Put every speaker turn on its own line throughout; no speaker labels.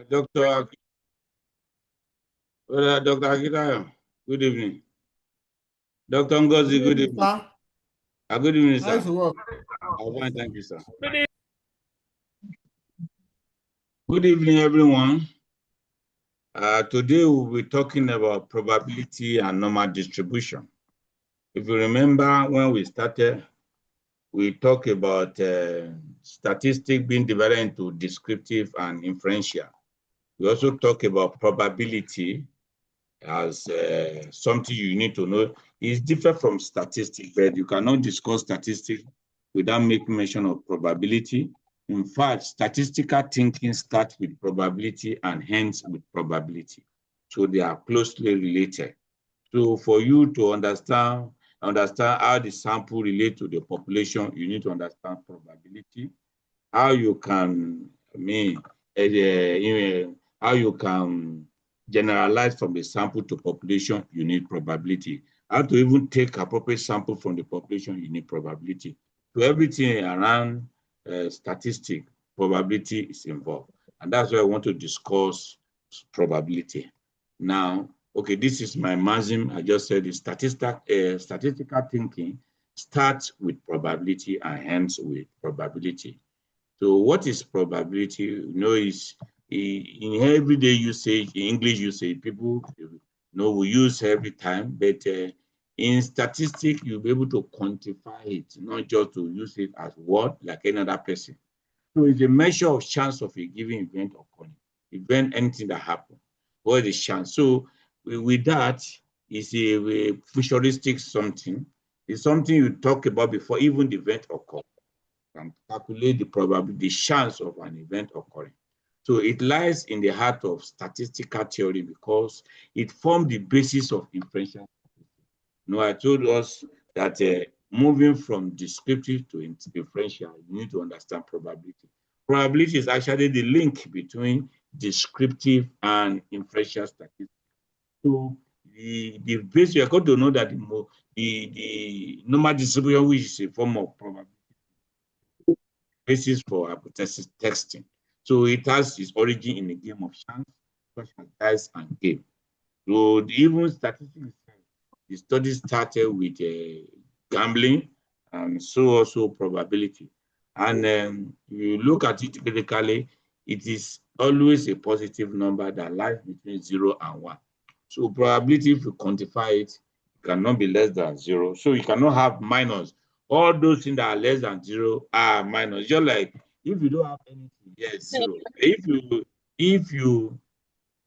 Dr. Akitayo, good evening. Dr. Ngozi, good evening. Good evening, sir.
Nice work.
Fine, thank you, sir. Good evening, everyone. Today we'll be talking about probability and normal distribution. If you remember when we started, we talked about statistics being divided into descriptive and inferential. We also talk about probability as something you need to know. It's different from statistics, but you cannot discuss statistics without making mention of probability. In fact, statistical thinking starts with probability and ends with probability. So they are closely related. So for you to understand how the sample relates to the population, you need to understand probability. How you can, how you can generalize from the sample to population, you need probability. How to even take appropriate sample from the population, you need probability. So everything around statistics, probability is involved. And that's why I want to discuss probability. Now, okay, this is my maxim. I just said the statistical thinking starts with probability and ends with probability. So what is probability? You know, is in everyday usage, in English usage, people we use every time, but in statistics, you'll be able to quantify it, not just to use it as word like any other person. So it's a measure of chance of a given event occurring, anything that happens. What is chance? So with that, it's a futuristic something. It's something you talk about before even the event occurs. And calculate the probability, the chance of an event occurring. So it lies in the heart of statistical theory because it formed the basis of inferential statistics. I told us that moving from descriptive to inferential, you need to understand probability. Probability is actually the link between descriptive and inferential statistics. So the base, you are going to know that the normal distribution, which is a form of probability, basis for hypothesis testing. So it has its origin in a game of chance, such as dice and game. So even statistics, the study started with gambling and so also probability. And you look at it critically, it is always a positive number that lies between 0 and 1. So probability, if you quantify it, cannot be less than 0. So you cannot have minus. All those things that are less than 0 are minus. Just like if you don't have anything, yes, 0. If you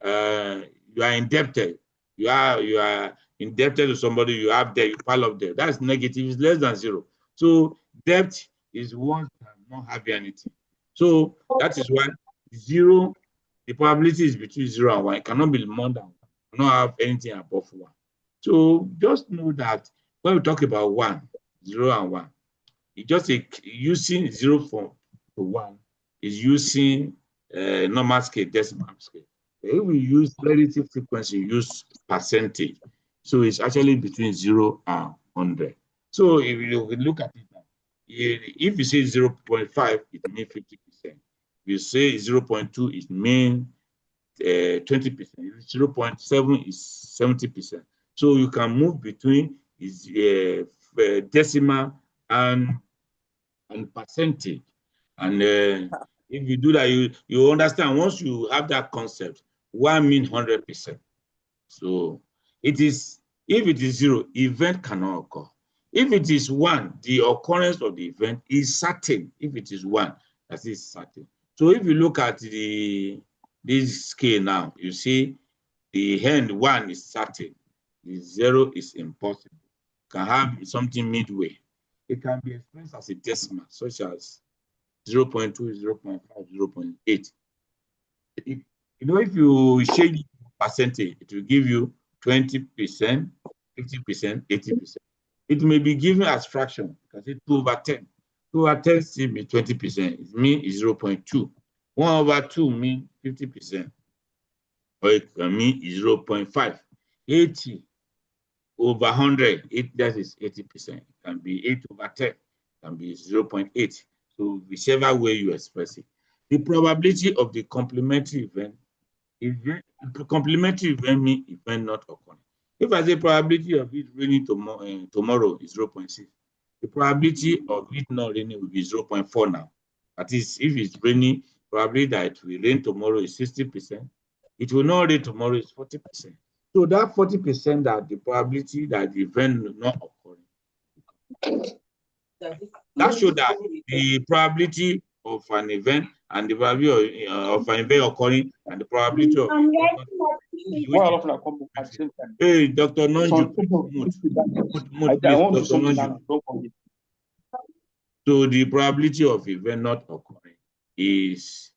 are indebted, you are indebted to somebody, you have debt, you pile up debt. That's negative, it's less than 0. So debt is one that not having anything. So that is why 0, the probability is between 0 and 1. It cannot be more than 1. You cannot have anything above 1. So just know that when we talk about 1, 0 and 1, it's just using 0 to 1 is using normal scale, decimal scale. If we use relative frequency, use percentage. So it's actually between 0 and 100. So if you look at it now, if you say 0.5, it means 50%. If you say 0.2, it means 20%. 0.7 is 70%. So you can move between decimal and percentage. And if you do that, you understand. Once you have that concept, 1 means 100%. So it is, if it is 0, event cannot occur. If it is 1, the occurrence of the event is certain. If it is 1, that is certain. So if you look at this scale now, you see the end 1 is certain, the 0 is impossible. You can have something midway. It can be expressed as a decimal, such as 0.2, 0.5, 0.8. If you change percentage, it will give you 20%, 50%, 80%. It may be given as fraction, because it's 2 over 10. 2 over 10 still be 20%. It means 0.2. 1 over 2 means 50%. Or it can mean 0.5. 80 over 100, that is 80%. It can be 8 over 10. It can be 0.8. So whichever way you express it. The probability of the complementary event Complementary event means event not occurring. If I say probability of it raining tomorrow is 0.6, the probability of it not raining will be 0.4 now. That is, if it's raining, probably that it will rain tomorrow is 60%. It will not rain tomorrow is 40%. So that 40% that the probability that the event will not occurring. That shows that the probability of an event and the probability of an event occurring and the probability of hey, Dr. Nonju, Dr. Nonju. So the probability of event not occurring is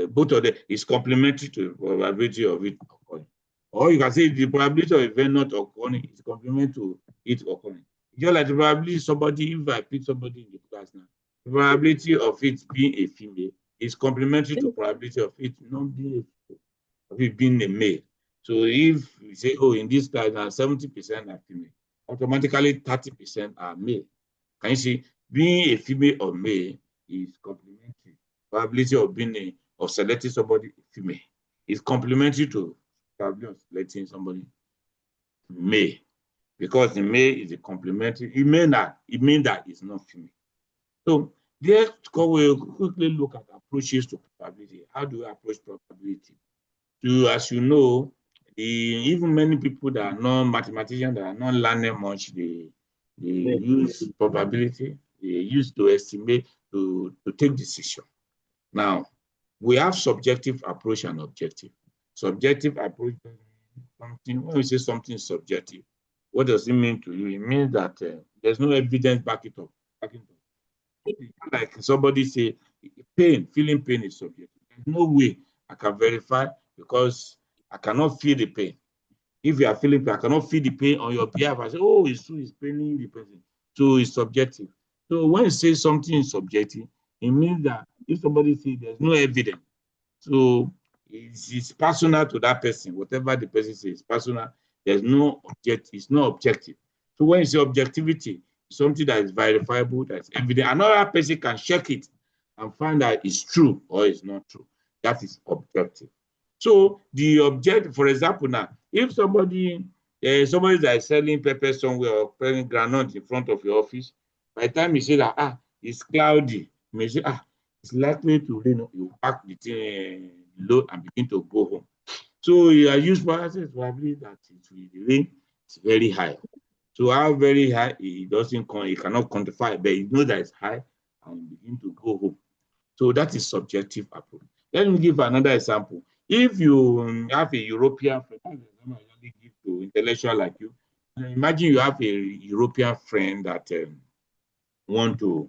both of them is complementary to the probability of it occurring. Or you can say the probability of event not occurring is complementary to it occurring. Just like the probability somebody, if I pick somebody in the class now, the probability of it being a female is complementary to probability of it not being of it being a male. So if we say, oh, in this class now 70% are female, automatically 30% are male. Can you see? Being a female or male is complementary. Probability of being of selecting somebody female is complementary to probability of selecting somebody male, because the male is a complementary. It means that it's not female. So let's quickly look at approaches to probability. How do we approach probability? So as you know, even many people that are not mathematicians, that are not learning much, they use probability. They use to estimate, to take decision. Now, we have subjective approach and objective. Subjective approach, something, when we say something is subjective, what does it mean to you? It means that there's no evidence back it up. Like somebody say, feeling pain is subjective. There's no way I can verify because I cannot feel the pain. If you are feeling pain, I cannot feel the pain on your behalf. I say, oh, it's true, it's paining the person. So it's subjective. So when you say something is subjective, it means that if somebody says there's no evidence, so it's personal to that person. Whatever the person says, personal. There's no objective. It's not objective. So when you say objectivity, something that is verifiable, that's evident, another person can check it and find that it's true or it's not true. That is objective. So the objective, for example, now, if somebody that is selling pepper somewhere or selling granite in front of your office, by the time you say that it's cloudy, you may say it's likely to rain. You pack the thing low and begin to go home. So you are used probably that it will rain. It's very high. So how very high it doesn't come, it cannot quantify, but you know that it's high and begin to go home. So that is subjective approach. Let me give another example. If you have a European friend, that's the example I only give to intellectual like you. Imagine you have a European friend that want to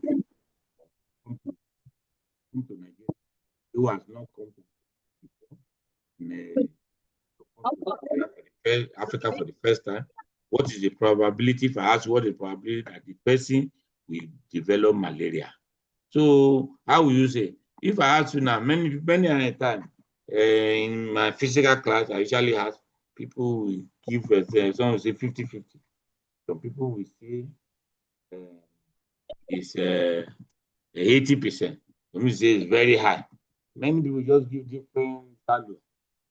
come to Nigeria, who has not come to Africa for the first time. What is the probability, if I ask what is the probability that the person will develop malaria? So how will you say? If I ask you now, many a time in my physical class, I usually ask people will give some will say 50-50. Some people will say it's 80%. Some will say it's very high. Many people just give different values.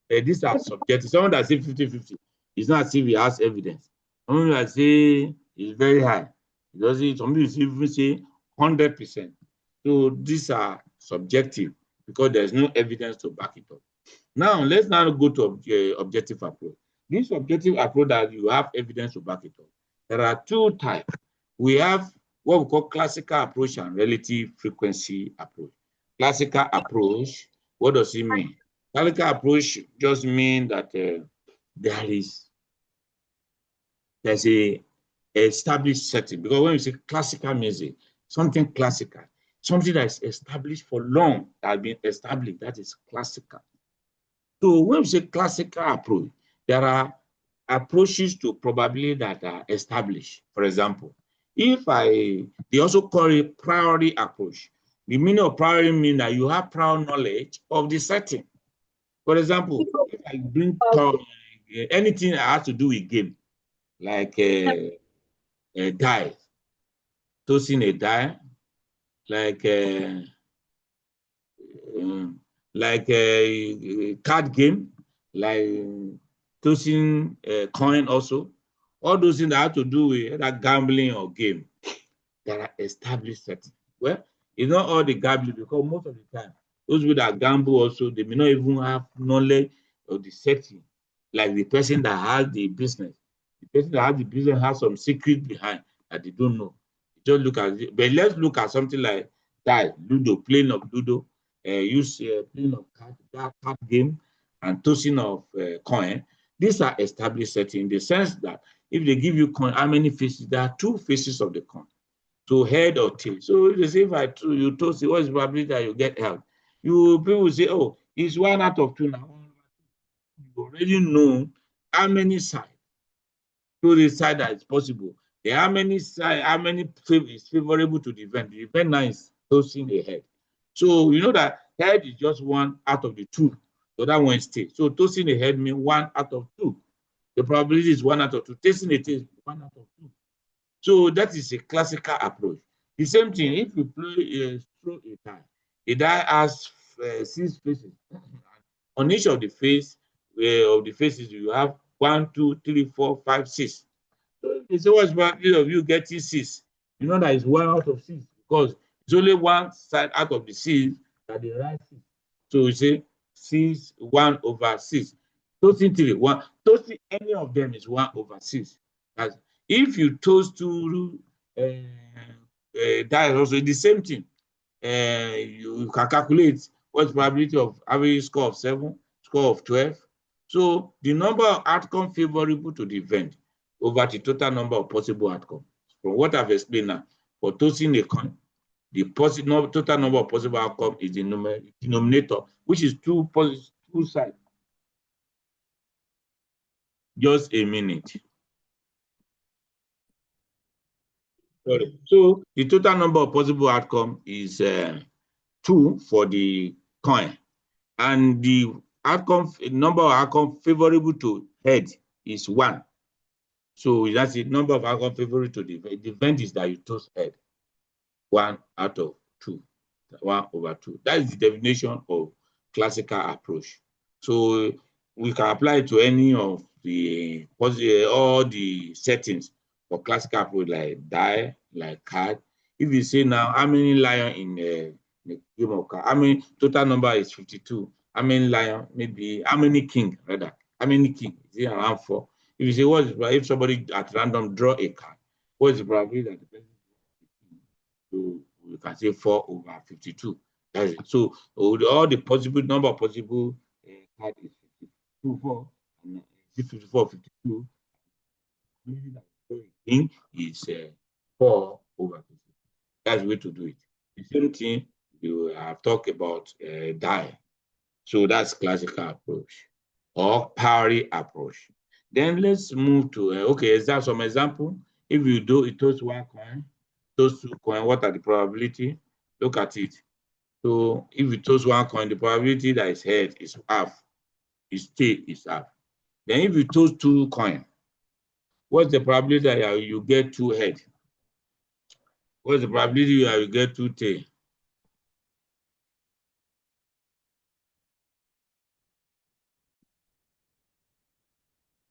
These are subjective. Someone that say 50-50 is not as if he has evidence. Someone that say it's very high. It doesn't. Some people even say 100%. So these are subjective because there's no evidence to back it up. Now, let's now go to objective approach. This objective approach that you have evidence to back it up. There are two types. We have what we call classical approach and relative frequency approach. Classical approach, what does it mean? Classical approach just means that there's a established setting. Because when you say classical music, something classical, something that is established for long, that has been established, that is classical. So when we say classical approach, there are approaches to probability that are established. For example, they also call it priori approach. The meaning of priori means that you have prior knowledge of the setting. For example, if I bring anything that has to do with game, like a die, tossing a die, like a card game, like tossing coin also. All those things that have to do with that gambling or game, there are established settings. Well, it's not all the gambling, because most of the time, those people that gamble also, they may not even have knowledge of the setting. Like the person that has the business. The person that has the business has some secret behind that they don't know. Just look at it. But let's look at something like that, Ludo, playing of Ludo, use playing of card game, and tossing of coin. These are established settings in the sense that if they give you coin, how many faces? There are two faces of the coin. So head or tail. So if they say if you toss it, what is the probability that you get held? People will say, oh, it's 1 out of 2 now. You already know how many sides to the side that is possible. There are many side, how many is favorable to the event. The event now is tossing a head. So you know that head is just 1 out of the 2. So that one stays. So tossing a head means 1 out of 2. The probability is 1 out of 2. Tossing a tail is 1 out of 2. So that is a classical approach. The same thing, if you play throw a die has 6 faces. On each of the faces, you have 1, 2, 3, 4, 5, 6. So they say, what's the probability of you getting 6? You know that it's 1 out of 6, because it's only one side out of the 6 that they write 6. So you say 6, 1 over 6. Toasting 3, 1. Toasting any of them is 1 over 6. That's, if you toast two that is also the same thing. You can calculate what's the probability of average score of 7, score of 12. So the number of outcomes favorable to the event over the total number of possible outcomes. From what I've explained now, for tossing a coin, the total number of possible outcomes is the denominator, which is two sides. Just a minute. Sorry. So the total number of possible outcomes is 2 for the coin, and the number of outcomes favorable to head is 1. So that's the number of outcomes favorable to the event. The event is that you toss head. 1 out of 2, 1 over 2. That is the definition of classical approach. So we can apply it to any of the all the settings for classical approach, like die, like card. If you say now, how many lion in the game of card? How many total number is 52? How many lion? Maybe how many king rather? How many king? Is it around 4? If you say what is, if somebody at random draw a card, what is the probability that the person? So we can say 4 over 52. That's it. So all the possible number of possible card is 52, 4, and 54, 52. Thing is 4 over 52. That's the way to do it. The same thing you have talked about die. So that's classical approach or Parry approach. Then let's move to okay. Is that some example? If you do it, toss 1 coin, toss 2 coin. What are the probability? Look at it. So if you toss 1 coin, the probability that is head is half. Is tail is half. Then if you toss 2 coin, what's the probability that you get 2 head? What's the probability that you get 2 tail?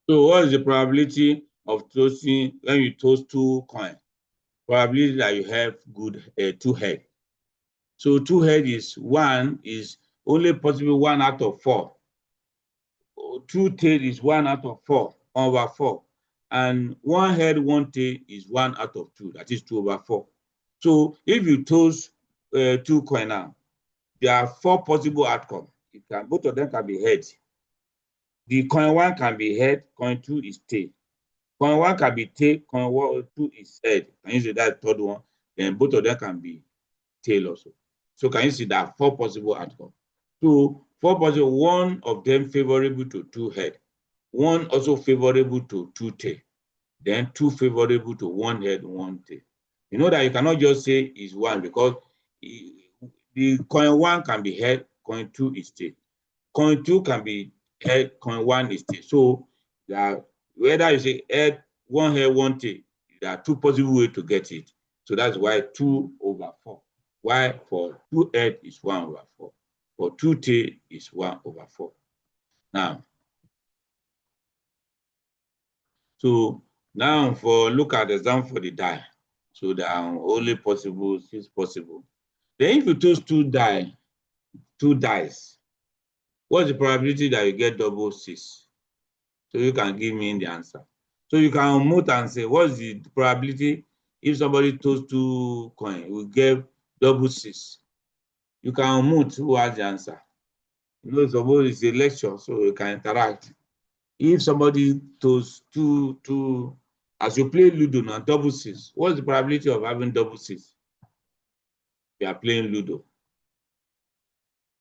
So what is the probability of tossing when you toss 2 coins? Probability that you have good 2 head. So 2 head is only possible 1 out of 4. 2 tail is 1 out of 4 over 4. And 1 head, 1 tail is 1 out of 2. That is 2 over 4. So if you toss 2 coins now, there are 4 possible outcomes. Both of them can be head. The coin 1 can be head, coin 2 is tail. Coin 1 can be tail, coin 2 is head. Can you see that third one? Then both of them can be tail also. So can you see that 4 possible outcomes? So 4 possible, 1 of them favorable to 2 head, 1 also favorable to 2 tail, then 2 favorable to 1 head, 1 tail. You know that you cannot just say is 1 because the coin 1 can be head, coin 2 is tail. Coin 2 can be head, coin 1 is tail. So whether you say head, 1 head, 1 tail, there are 2 possible ways to get it. So that's why 2 over 4. Why for 2 head is 1 over 4. For 2 tail is 1 over 4. Now, So now for look at the example for the die. So there are only possible 6 possible. Then if you choose 2 dice, what's the probability that you get double 6? So you can give me the answer. So you can unmute and say, what's the probability if somebody chose 2 coins, will get double 6? You can unmute who has the answer. You know, suppose it's a lecture, so you can interact. If somebody chose two, as you play Ludo now, double 6, what's the probability of having double 6? You are playing Ludo.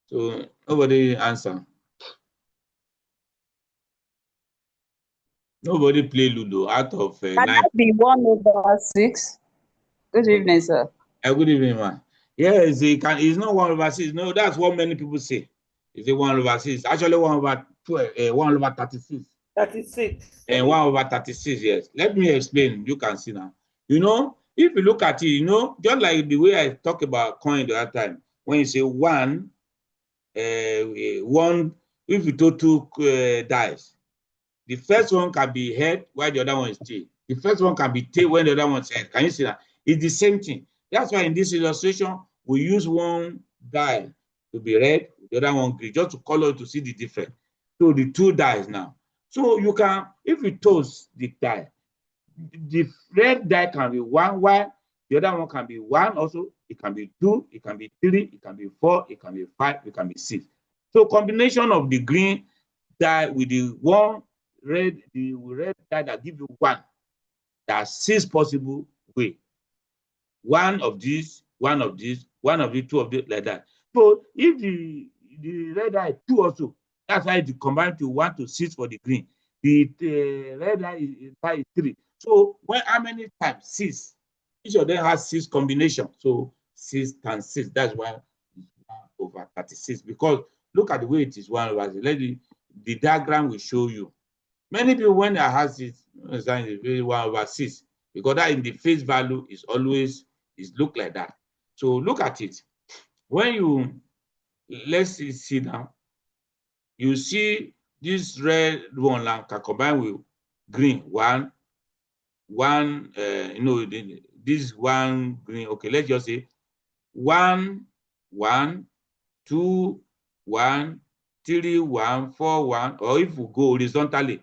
So nobody answer. Nobody play Ludo out of 9.
Can that be 1/6? Good evening, sir.
Good evening, man. Yes, it's not 1/6. No, that's what many people say. It's a 1/6. Actually, 1/36.
36.
And 1/36, yes. Let me explain. You can see now. You know, if you look at it, you know, just like the way I talk about coin the other time, when you say one, if you took 2 dice, the first one can be head while the other one is tail. The first one can be tail when the other one is head. Can you see that? It's the same thing. That's why in this illustration, we use one die to be red, the other one green, just to color to see the difference. So the 2 dice now. So you can, if you toss the die, the red die can be 1, while the other one can be 1 also. It can be 2, it can be 3, it can be 4, it can be 5, it can be 6. So combination of the green die with the red die that give you 1. There are 6 possible ways. One of these, one of these, one of the 2 of this, like that. So if the red die 2 also, that's why it combined to 1 to 6 for the green. The red die is 3. So how many times? 6. Each of them has 6 combinations. So 6 times 6. That's why it's 1/36. Because look at the way it is 1/6. The diagram will show you. Many people, when they have it, understand it's really 1/6, because that in the face value is always look like that. So look at it. When you let's see now, you see this red one now can combine with green one. You know, this one green. Okay, let's just say 1, 1, 2, 1, 3, 1, 4, 1, or if we go horizontally,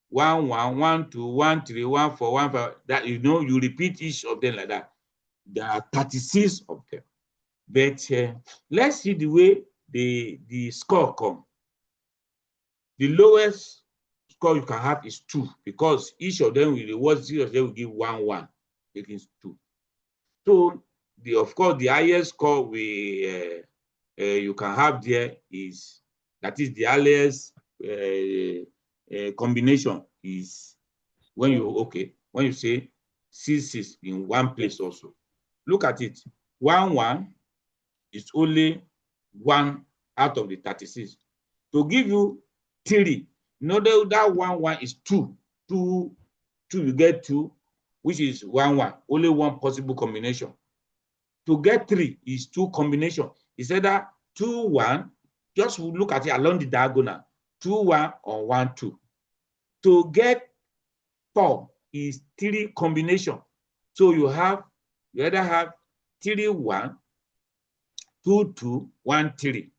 1, 1, 1, 2, 1, 3, 1, 4, 1, 5. That, you know, you repeat each of them like that. There are 36 of them. But let's see the way the score come. The lowest score you can have is 2, because each of them will reward, each of them will give 1, 1, making 2. So of course the highest score you can have there is, that is the earliest combination is when you say 6, 6 in one place also. Look at it. 1, 1 is only 1 out of the 36. To give you 3, you know that 1, 1 is 2. 2, you get 2, which is 1, 1. Only 1 possible combination. To get 3 is 2 combination. It's either 2, 1. Just look at it along the diagonal. 2, 1 or 1, 2. To get 4 is 3 combination. So you either have 3, 1, 2, 2, 1, 3.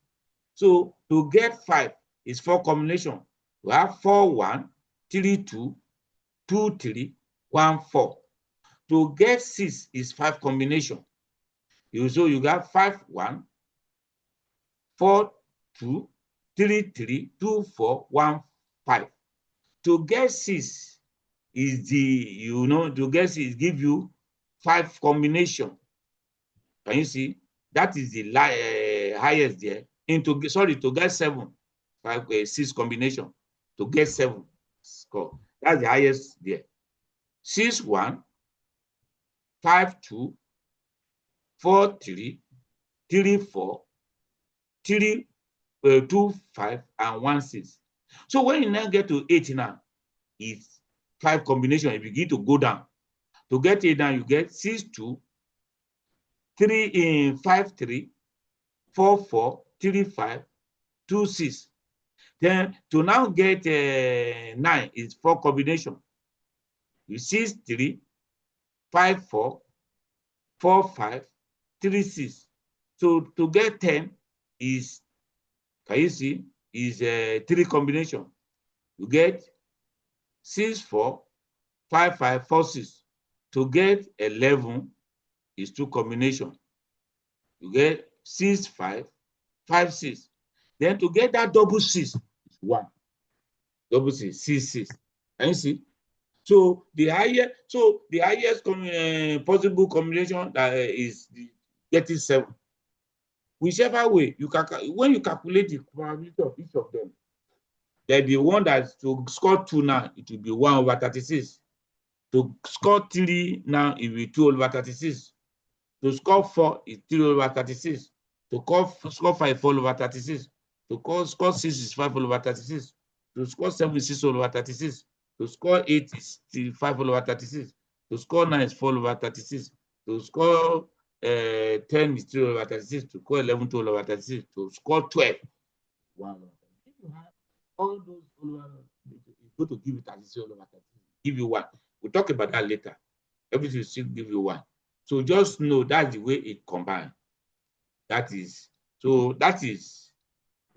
So to get 5 is 4 combination. You have 4, 1, 3, 2, 2, 3, 1, 4. To get 6 is 5 combination. So you got 5, 1, 4, 2, 3, 3, 2, 4, 1, 5. To get 6 is to get 6 give you 5 combination. Can you see? That is the highest there. To get 7, 6 combination. To get 7 score. That's the highest there. 6, 1, 5, 2, 4, 3, 3, 4, 3, 2, 5, and 1, 6. So when you now get to 8 now, it's 5 combination. You begin to go down. To get 8 now, you get 6, 2, 3, 5, 3, 4, 4, 3, 5, 2, 6. Then to now get 9 is 4 combination. 6, 3, 5, 4, 4, 5, 3, 6. So to get 10 is, can you see, is 3 combination. You get 6, 4, 5, 5, 4, 6. To get 11 is 2 combination. You get 6, 5, 5, 6. Then to get that double 6 is 1. Double 6, 6, 6. Can you see? So the highest possible combination that is getting 7. Whichever way you can, when you calculate the probability of each of them, then the one that to score 2 now, it will be 1 over 36. To score 3 now, it will be 2 over 36. To score 4 is 3 over 36. To score 5, 4 over 36. To score 6 is 5 over 36. To score 7 is 6 over 36. To score 8 is 5 over 36. To score 9 is 4 over 36. To score 10 is 3 over 36. To score 11, 2 over 36. To score 12, 1 over 36. If you have all those over, it's going to give you 36 over 36. Give you 1. We'll talk about that later. Everything will still give you 1. So just know that's the way it combines. That is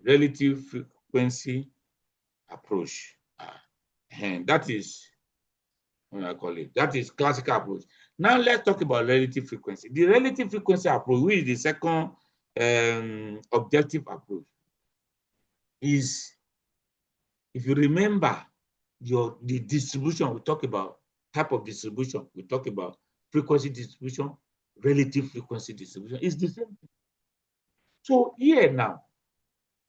relative frequency approach. And that is what I call it. That is classical approach. Now let's talk about relative frequency. The relative frequency approach, which is the second objective approach, is, if you remember the distribution, we talk about type of distribution, we talk about frequency distribution, relative frequency distribution. It's the same thing. So here now,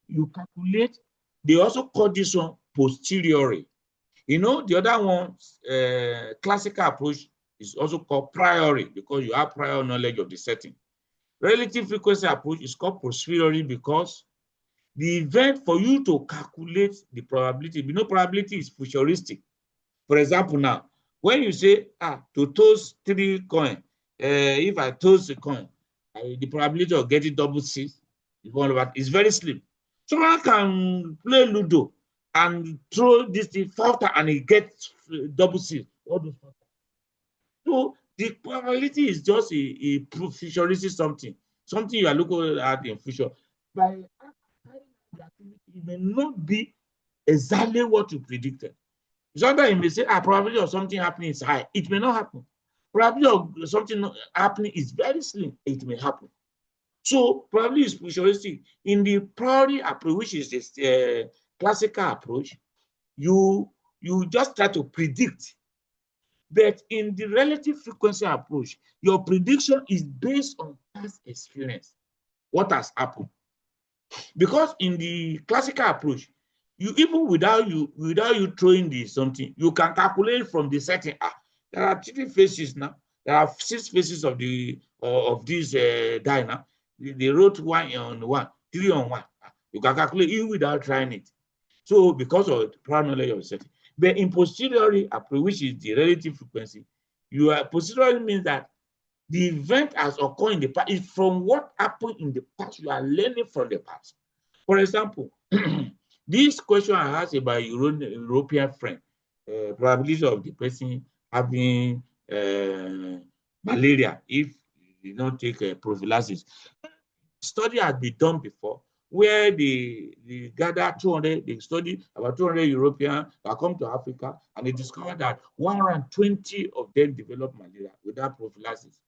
you calculate, they also call this one posteriori. You know, the other one, classical approach, is also called priori, because you have prior knowledge of the setting. Relative frequency approach is called posteriori because the event for you to calculate the probability, you know, probability is futuristic. For example, now, when you say, to toss 3 coins, if I toss a coin, the probability of getting double 6 is 1 over, is very slim. Someone can play Ludo and throw this thing 4 times and he gets double 6. All those 4 times. So the probability is just a futuristic something you are looking at in future. By it may not be exactly what you predicted. Sometimes you may say, probability of something happening is high. It may not happen. Probability of something happening is very slim. It may happen. So probability is futuristic. In the priori approach, which is this classical approach, you just try to predict. But in the relative frequency approach, your prediction is based on past experience. What has happened? Because in the classical approach, you, even without you throwing the something, you can calculate from the setting. There are 3 faces now. There are 6 faces of the of this die now. They wrote 1 on 1, 3 on 1. You can calculate even without trying it. So because of the prior knowledge of setting. But in posteriori approach, which is the relative frequency, posteriori means that the event has occurred in the past. Is from what happened in the past. You are learning from the past. For example, this question I asked about European friend, probability of the person having malaria if you don't take prophylaxis. Study has been done before where they gather 200, they study about 200 Europeans that come to Africa, and they discovered that 120 of them developed malaria without prophylaxis.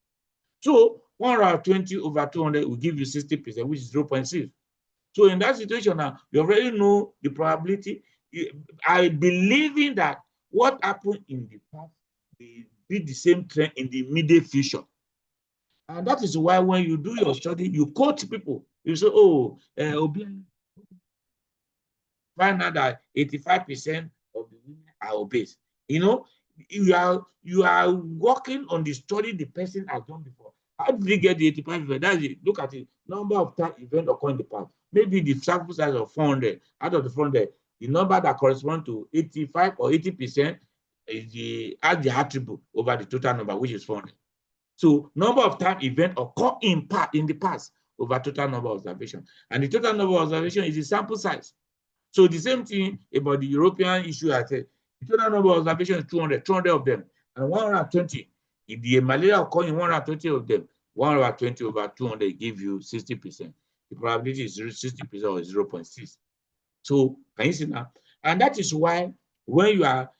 So 120 over 200 will give you 60%, which is 0.6. So in that situation now, you already know the probability. I believe that what happened in the past will be the same trend in the immediate future. And that is why when you do your study, you quote people. You say, find out that 85% of the women are obese. You know, you are working on the study the person has done before. How did they get the 85%? That's it. Look at the number of time event occurring in the past. Maybe the sample size of 400. Out of the 400, the number that corresponds to 85 or 80% is the attribute over the total number, which is 400. So number of time event occur in the past over total number of observation. And the total number of observation is the sample size. So the same thing about the European issue I said. The total number of observations is 200 of them. And 120, if the malaria occur in 120 of them, 120 over 200 give you 60%. The probability is 60% or 0.6. So can you see now? And that is why when you are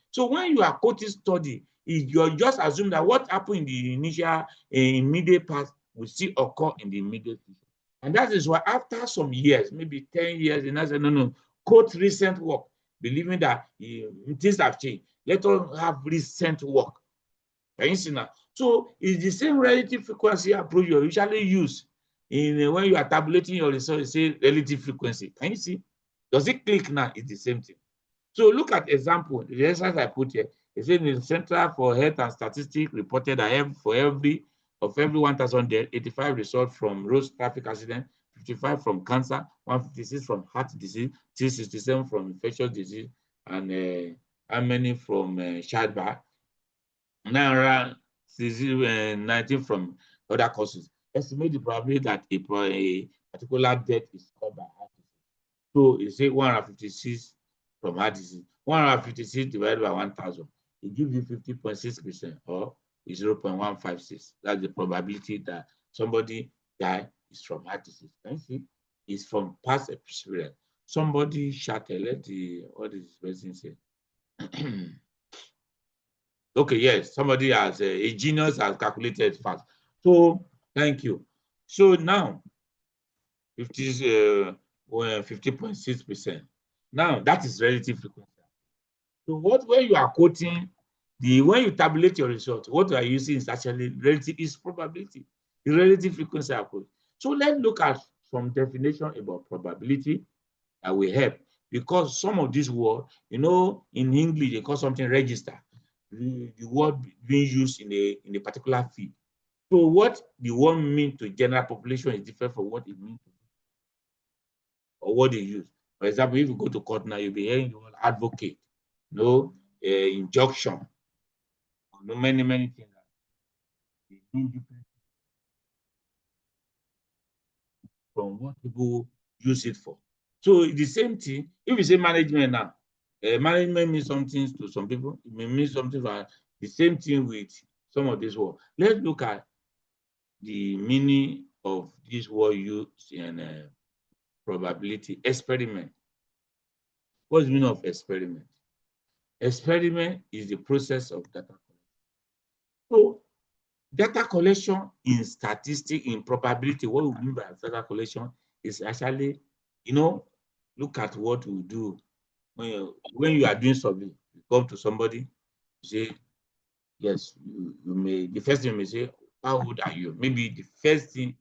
quoting study, you're just assume that what happened in the initial immediate past will still occur in the immediate future. And that is why after some years, maybe 10 years, and I said, no, quote recent work, believing that things have changed. Let us have recent work. Can you see now? So it's the same relative frequency approach you usually use in when you are tabulating your results, say relative frequency. Can you see? Does it click now? It's the same thing. So look at example. The exercise I put here. It says the Center for Health and Statistics reported that for every 1,000 deaths, 85 result from road traffic accident, 55 from cancer, 156 from heart disease, 267 from infectious disease, and how many from childbirth, 19 from other causes. Estimate the probability that a particular death is caused by heart disease. So you say 156 from heart disease. 156 divided by 1,000. It gives you 50.6% or 0.156. That's the probability that somebody die is from heart disease. Can you see? It's from past experience. Somebody shouted, what is this person say? Okay, yes, somebody has a genius has calculated fast. So thank you. So now 50.6%. Now that is relative frequency. So when you are quoting when you tabulate your result, what you are using is actually probability, the relative frequency approach. So let's look at some definition about probability that will help, because some of these words, in English they call something register, the word being used in a particular field. So what the word means to general population is different from what it means to or what they use. For example, if you go to court now, you'll be hearing the word advocate, injunction, many things from what people use it for. So the same thing, if you say management now, management means something to some people, it may mean something for the same thing with some of this word. Let's look at the meaning of this word used in probability. Experiment. What's the meaning of experiment? Experiment is the process of data collection. So data collection in statistics, in probability, what we mean by data collection is actually, look at what we do when you are doing something. You come to somebody, you say, yes, you may, the first thing you may say, how old are you? Maybe the first thing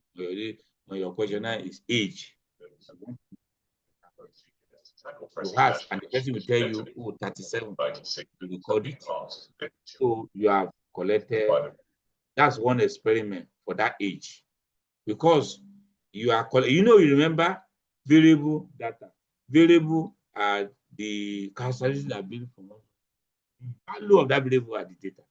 on your questionnaire is age. You ask, and the person will tell you, 37. You record it. So you have collected. That's one experiment for that age, because you are you remember variable data. Variable are the characteristics that are built from the value of that variable are the data.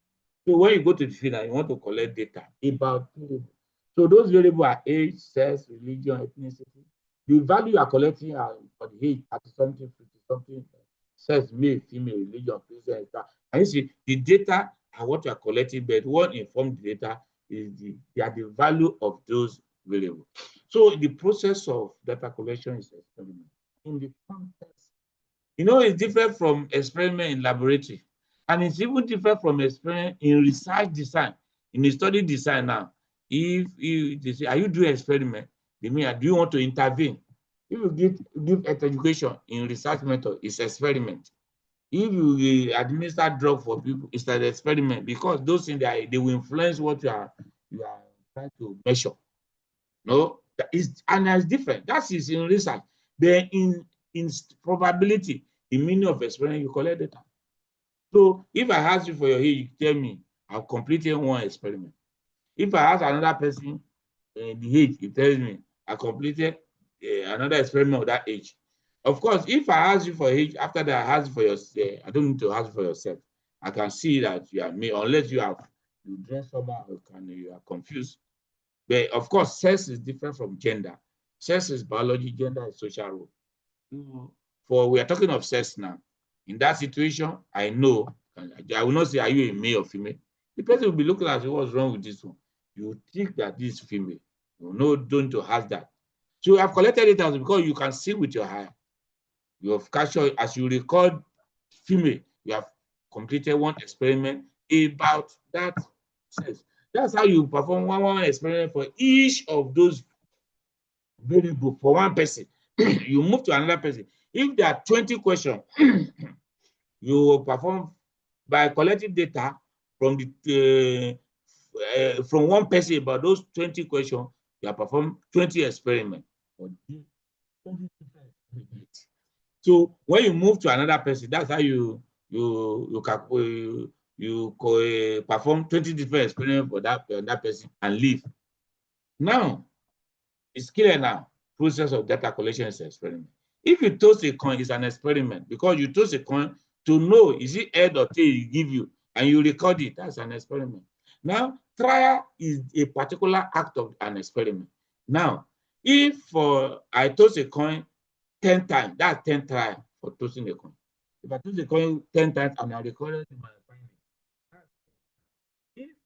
So when you go to the field and you want to collect data about variables, so those variables are age, sex, religion, ethnicity. The value you are collecting are for the age, 30-something, 50-something, sex, male, female, religion, place, and you see the data are what you are collecting, but what informs the data is the value of those variables. So the process of data collection is experiment. In the context, it's different from experiment in laboratory, and it's even different from experiment in research design. In the study design now, if they say, are you doing experiment? They mean, do you want to intervene? If you give education in research method, it's experiment. If you administer drug for people, it's an experiment, because those things they will influence what you are trying to measure. No, and it's different. That is in research. Then in probability, the meaning of experiment, you collect data. So if I ask you for your age, you tell me I've completed one experiment. If I ask another person the age, he tells me I completed another experiment of that age. Of course, if I ask you for age, after that I ask you for yourself, I don't need to ask for yourself. I can see that you are me, unless you dress somehow, you are confused. But of course, sex is different from gender. Sex is biology, gender is social role. For we are talking of sex now. In that situation, I know, I will not say, are you a male or female? The person will be looking at you, what's wrong with this one? You think that this is female. You know, don't to ask that. So you have collected it as because you can see with your eye. You have captured, as you record female, you have completed one experiment about that sex. That's how you perform one experiment for each of those variables for one person. You move to another person. If there are 20 questions, you perform by collecting data from the from one person about those 20 questions. You have performed 20 experiments. So when you move to another person, that's how you perform 20 different experiments for that person and leave. Now it's clear now. Process of data collection is an experiment. If you toss a coin, it's an experiment because you toss a coin to know is it head or tail you give you, and you record it. That's an experiment. Now, trial is a particular act of an experiment. Now, if I toss a coin 10 times, that's 10 trials for tossing a coin. If I toss the coin 10 times and I recorded my findings,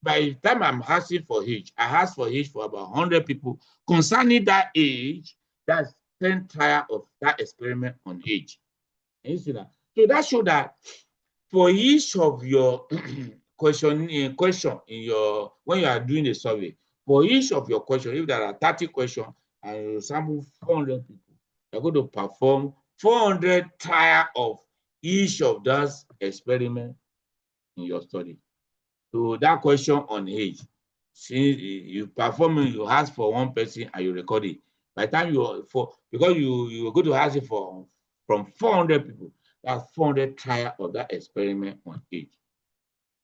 by the time I'm asking for age, I ask for age for about 100 people concerning that age. That's 10 trial of that experiment on age. And you see that? So that shows that for each of your question in your when you are doing a survey, for each of your questions, if there are 30 questions and you sample 400 people, you're going to perform 400 trial of each of those experiments in your study. So that question on age, since you perform it, you ask for one person and you record it. By the time because you are going to ask it from 400 people, that's 400 trial of that experiment on age.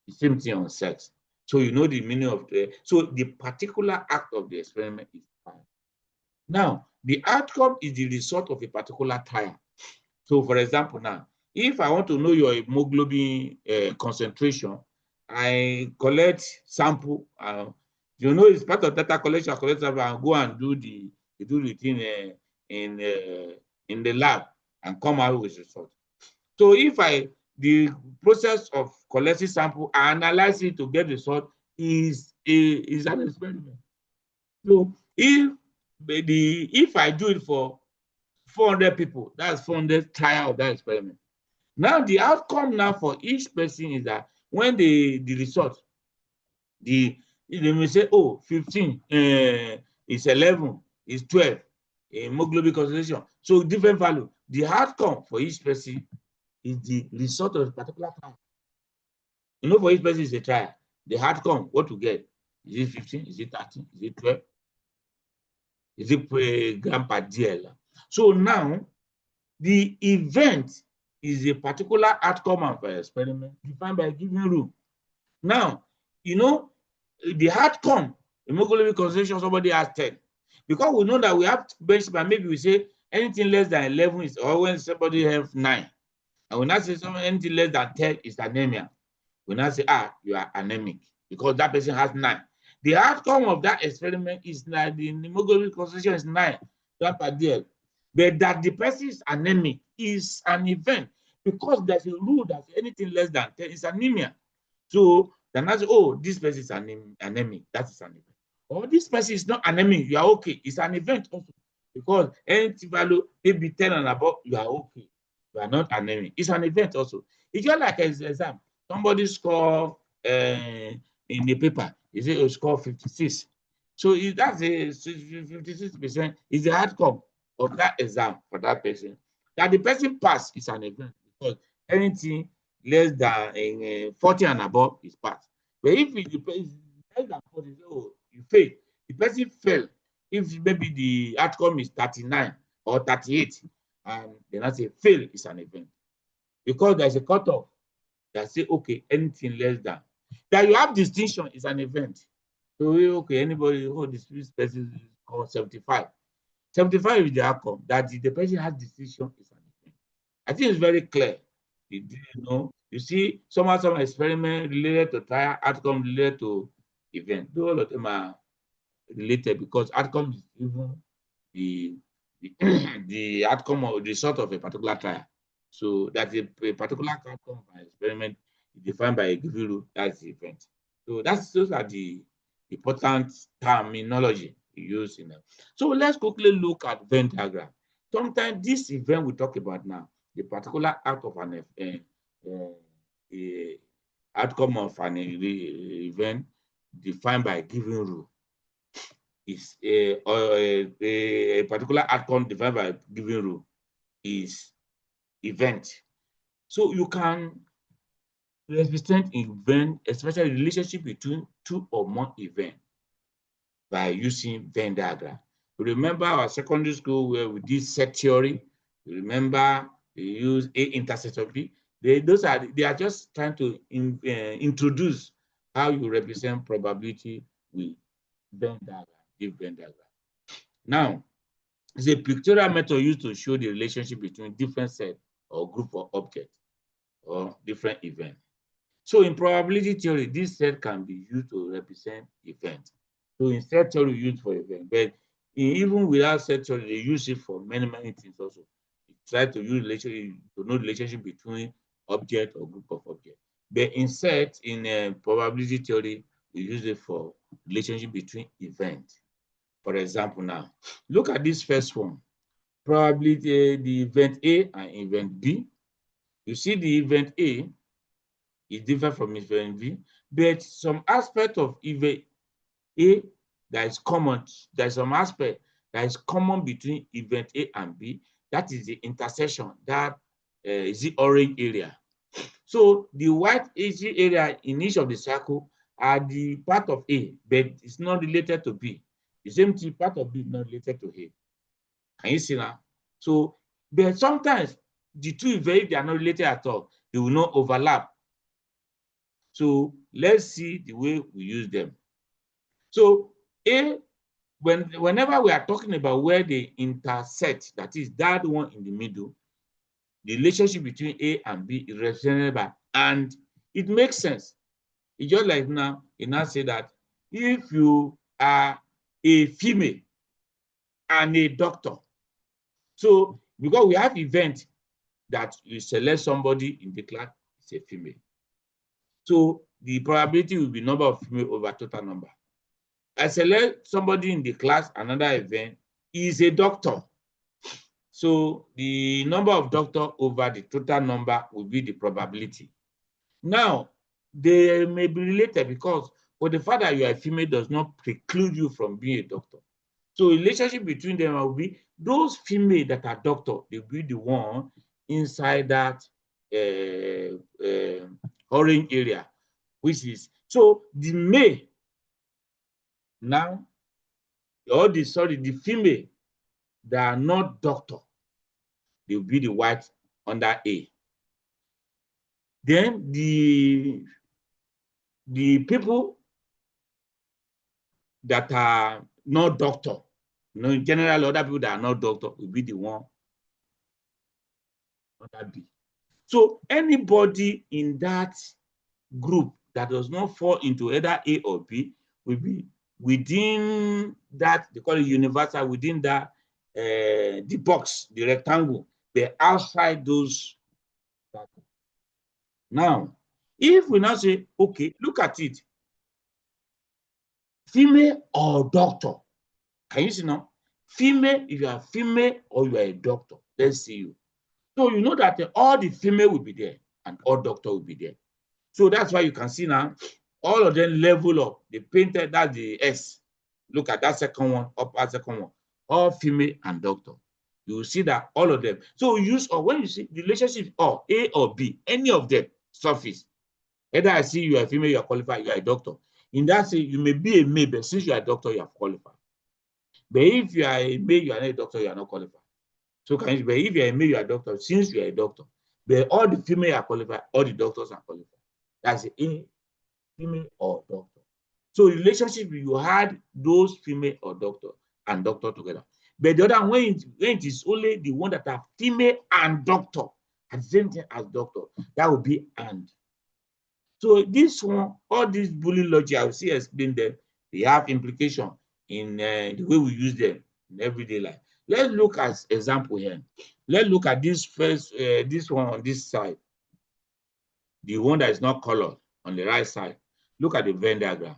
The same thing on sex. So you know the meaning of so the particular act of the experiment is trial. Now, the outcome is the result of a particular trial. So for example, now, if I want to know your hemoglobin concentration, I collect sample. You know, it's part of data collection. I collect sample and go and do the thing in the lab and come out with result. So if the process of collecting sample and analyzing to get result is an experiment. So if I do it for 400 people, that's 400 trial of that experiment. Now the outcome now for each person is that when the result, they may say, oh, 15 is 11, is 12, hemoglobin concentration. So different value. The outcome for each person is the result of a particular trial. You know, for each person is a trial. The outcome, what to get? Is it 15? Is it 13? Is it 12? Is it gram per DL? So now the event is a particular outcome of an experiment defined by a given rule. Now, you know, the outcome, hemoglobin concentration, somebody has 10. Because we know that we have benchmark, maybe we say anything less than 11 is, or when somebody has 9. And we now say anything less than 10 is anemia. We now say, you are anemic because that person has 9. The outcome of that experiment is that the hemoglobin concentration is 9 gram per DL. But that the person is anemic is an event because there's a rule that anything less than 10 is anemia. So then I say, oh, this person is anemic. That is an event. Or this person is not anemic. You are okay. It's an event also because any value maybe 10 and above, you are okay. You are not anemic. It's an event also. It's just like an exam. Somebody score in the paper. You say you score 56. So that's a 56% is the outcome of that exam for that person. That the person pass is an event because anything less than 40 and above is passed. But if it is less than 40, oh, you fail. The person fail. If maybe the outcome is 39 or 38, and then I say fail is an event because there's a cutoff that say okay, anything less than that you have distinction is an event. So okay, anybody this person is called 75. 75 is the outcome. That the person has distinction is an event. I think it's very clear. You know, you see some experiment related to trial, outcome related to event. All of them are related because outcome is even the outcome or the result of a particular trial. So that a particular outcome of an experiment is defined by a given rule. That's the event. So those are the important terminology used in them. So let's quickly look at Venn diagram. Sometimes this event we talk about now, the particular out of an outcome of an event defined by a given rule is a particular outcome defined by a given rule is event. So you can represent event, especially relationship between two or more events, by using Venn diagram. Remember our secondary school where we did set theory. Remember we use A intersection B. They are just trying to introduce how you represent probability with Venn diagram, give Venn diagram. Now, it's a pictorial method used to show the relationship between different set or group of objects or different events. So in probability theory, this set can be used to represent events. So in set theory, used for event, but even without set theory, they use it for many things also. You try to use relationship to know the relationship between object or group of objects. But in probability theory, we use it for relationship between events. For example, now look at this first one. Probability the event A and event B. You see the event A is different from event B, but some aspect of event A that is common, there's some aspect that is common between event A and B. That is the intersection, that is the orange area. So the white area in each of the circle are the part of A, but it's not related to B. The same thing, part of B is not related to A. Can you see now? So, but sometimes the two events, they are not related at all. They will not overlap. So let's see the way we use them. So A, whenever we are talking about where they intersect, that is that one in the middle, the relationship between A and B is represented by, and it makes sense. It's just like now, it now say that if you are a female and a doctor, so because we have event that you select somebody in the class, it's a female. So the probability will be number of female over total number. I select somebody in the class, another event, is a doctor. So the number of doctor over the total number will be the probability. Now, they may be related because for the fact that you are a female does not preclude you from being a doctor. So relationship between them will be those female that are doctor, they will be the one inside that orange area, which is, so the male now, or the female that are not doctor, they will be the white under A. Then the people that are not doctor, in general, other people that are not doctor will be the one under B. So anybody in that group that does not fall into either A or B will be within that, they call it universal, within that the box, the rectangle, but outside those. Now, if we now say, okay, look at it, female or doctor, can you see now? Female, if you are female or you are a doctor, let's see you. So you know that all the female will be there and all doctor will be there. So that's why you can see now, all of them level up. They painted that the S. Look at that second one, upper second one, all female and doctor. You will see that all of them. So use, or when you see the relationship or A or B, any of them surface. Either I see you are a female, you are qualified, you are a doctor. In that sense, you may be a male, but since you are a doctor, you are qualified. But if you are a male, you are not a doctor, you are not qualified. So can you, but if you are a male, you are a doctor, since you are a doctor, but all the female are qualified, all the doctors are qualified. That's a female or doctor. So relationship, you had those female or doctor and doctor together. But the other when it is only the one that are female and doctor at the same time as doctor, that would be and. So this one, all these Boolean logic, I will see explain them. They have implication in the way we use them in everyday life. Let's look at example here. Let's look at this first, this one on this side, the one that is not colored on the right side. Look at the Venn diagram.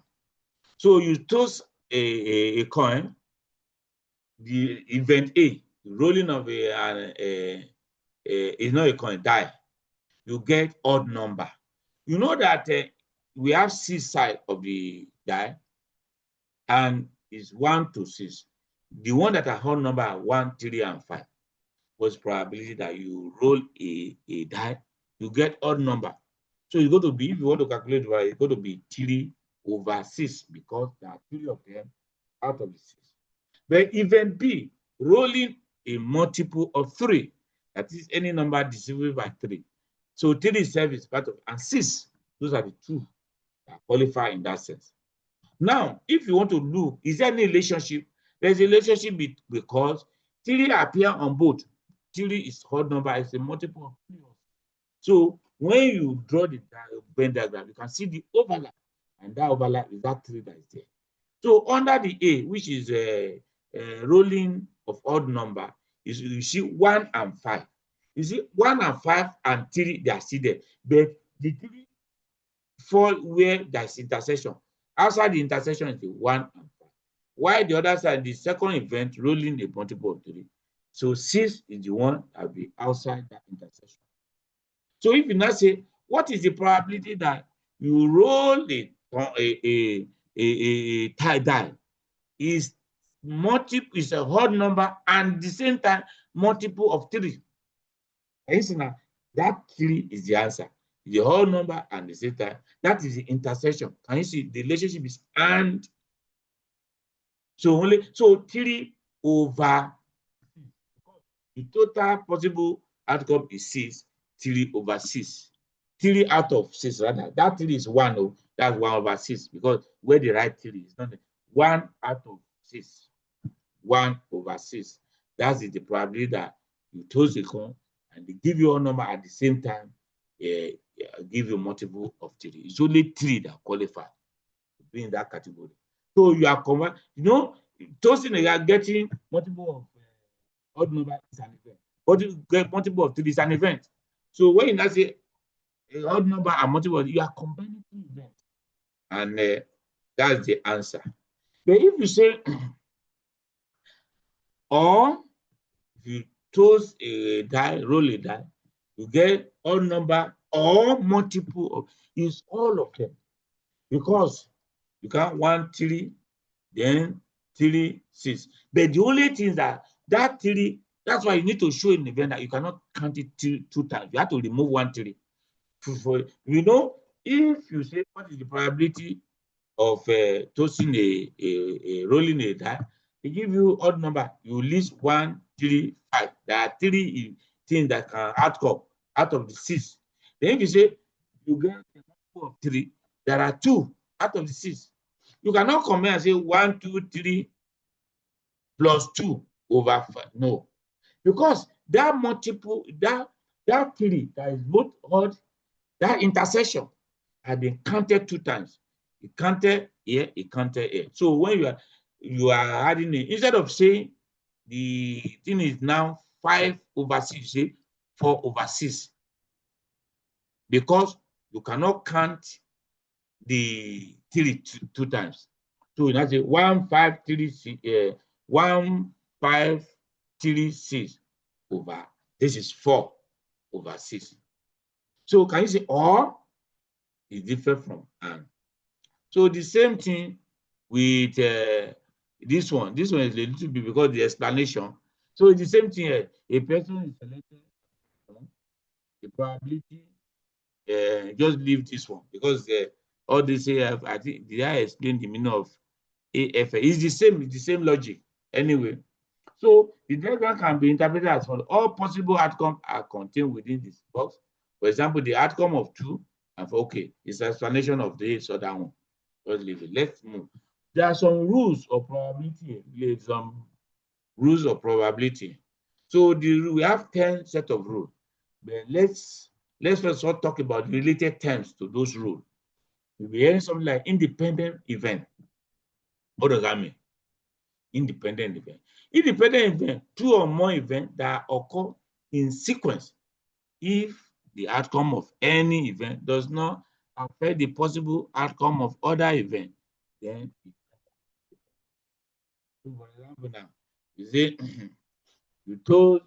So you toss a coin, the event A, rolling of is not a coin, die. You get odd number. You know that we have 6 sides of the die, and it's 1 to 6. The one that are odd number are 1, 3, and 5. What's probability that you roll a die, you get odd number. So it's going to be, if you want to calculate, it's going to be 3 over 6 because there are 3 of them out of the 6. But event B, rolling a multiple of 3, that is any number divisible by 3. So 3 itself is part of, and 6, those are the 2 that qualify in that sense. Now, if you want to look, is there any relationship? There's a relationship because 3 appear on both. 3 is odd number, it's a multiple of 3. So when you draw the Venn diagram, you can see the overlap, and that overlap is that 3 that is there. So under the A, which is a rolling of odd number, you see 1 and 5. You see 1 and 5 and 3, they are still there, but the 3 fall where there's intersection. Outside the intersection is the 1 and 5. While the other side, the second event, rolling a multiple of 3. So 6 is the one that will be outside that intersection. So if you now say, what is the probability that you roll a tie die? Is a odd number and at the same time multiple of 3. You see now, that 3 is the answer. The whole number and the same time, that is the intersection. Can you see the relationship is and? So 3 over the total possible outcome is 6. 3 over 6. 3 out of 6, rather. That 3 is 1. Oh, that's 1 over 6 because where the right 3 is not 1 out of 6. 1 over 6. That's the probability that you toss the coin and they give you a number at the same time, give you multiple of 3. It's only 3 that qualify to be in that category. So you are tossing you are getting multiple of odd number is an event. But you get multiple of 3 is an event. So when you now say an odd number and multiple, you are combining 2 events. And that's the answer. But if you say, or if you toss a die, roll a die, you get odd number or multiple of, is all of them. Because you count 1, 3, then 3, 6. But the only thing is that 3, that's why you need to show in the event that you cannot count it 2 times. You have to remove 1 3. You know, if you say what is the probability of tossing a rolling a die, they give you odd number. You list 1, 3, 5. There are 3 things that can outcome out of the 6. Then if you say you get a multiple of 3, there are 2 out of the 6. You cannot come here and say 1, 2, 3 plus 2 over 5. No. Because that multiple, that 3 that is both odd, that intersection has been counted 2 times. It counted here, it counted here. So when you are adding it, instead of saying the thing is now 5 over 6, you say 4 over 6. Because you cannot count the 3 2 times. So you now say 1 5 3 6, 1 5 3 6 over, this is 4 over 6. So can you say or is different from and? So the same thing with this one. This one is a little bit because the explanation. So it's the same thing. A person is selected, the probability, just leave this one because all this AF, I think, did I explain the meaning of AF? It's the same logic anyway. So the diagram can be interpreted as follows. All possible outcomes are contained within this box. For example, the outcome of 2, and okay, it's an explanation of this or that one. Let's leave it. Let's move. There are some rules of probability. Some rules of probability. So we have 10 set of rules. But let's first talk about related terms to those rules. We'll be hearing something like independent event. What does that mean? Independent event. Independent event, 2 or more events that occur in sequence if the outcome of any event does not affect the possible outcome of other events, then for example now, you say you told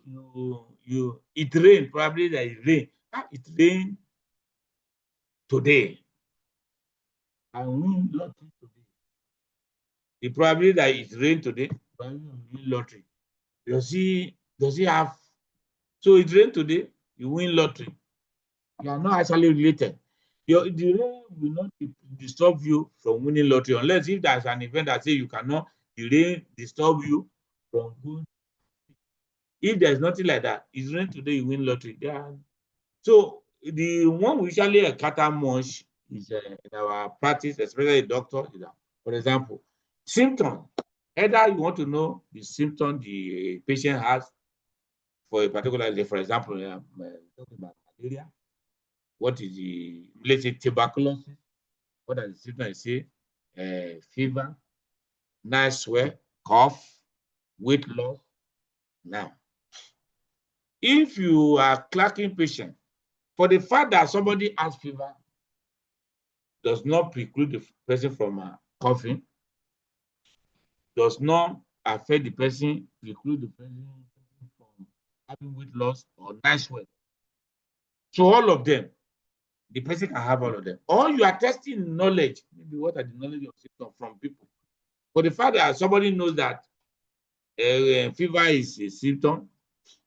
it rained, probably that it rained. It rained today. I win lottery today. The probability that it rained today, probably win lottery. Does he have? So it rained today, you win lottery. You are not actually related. The rain will not disturb you from winning lottery unless if there's an event that say you cannot, the rain disturb you from going. If there's nothing like that, it's rain today, you win lottery. Yeah. So the one we usually encounter much is in our practice, especially a doctor. For example, symptoms. Either you want to know the symptom the patient has for a particular day. For example, talking about malaria. What is the, let's say, tuberculosis? What are the symptoms? Say fever, night sweat, cough, weight loss. Now, if you are clerking patient, for the fact that somebody has fever does not preclude the person from coughing, does not affect the person, preclude the person from having weight loss or night sweat. So all of them, the person can have all of them. Or you are testing knowledge, maybe what are the knowledge of symptoms from people. For the fact that somebody knows that fever is a symptom,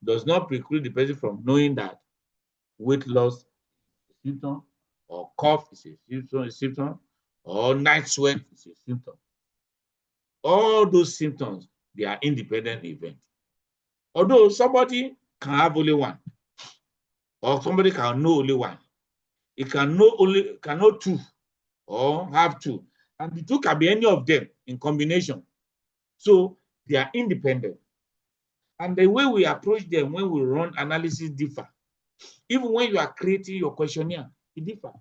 does not preclude the person from knowing that weight loss is a symptom, or cough is a symptom, or night sweat is a symptom. All those symptoms, they are independent events. Although somebody can have only one, or somebody can know only one. It can know two, or have two. And the two can be any of them in combination. So they are independent. And the way we approach them when we run analysis differ. Even when you are creating your questionnaire, it differs.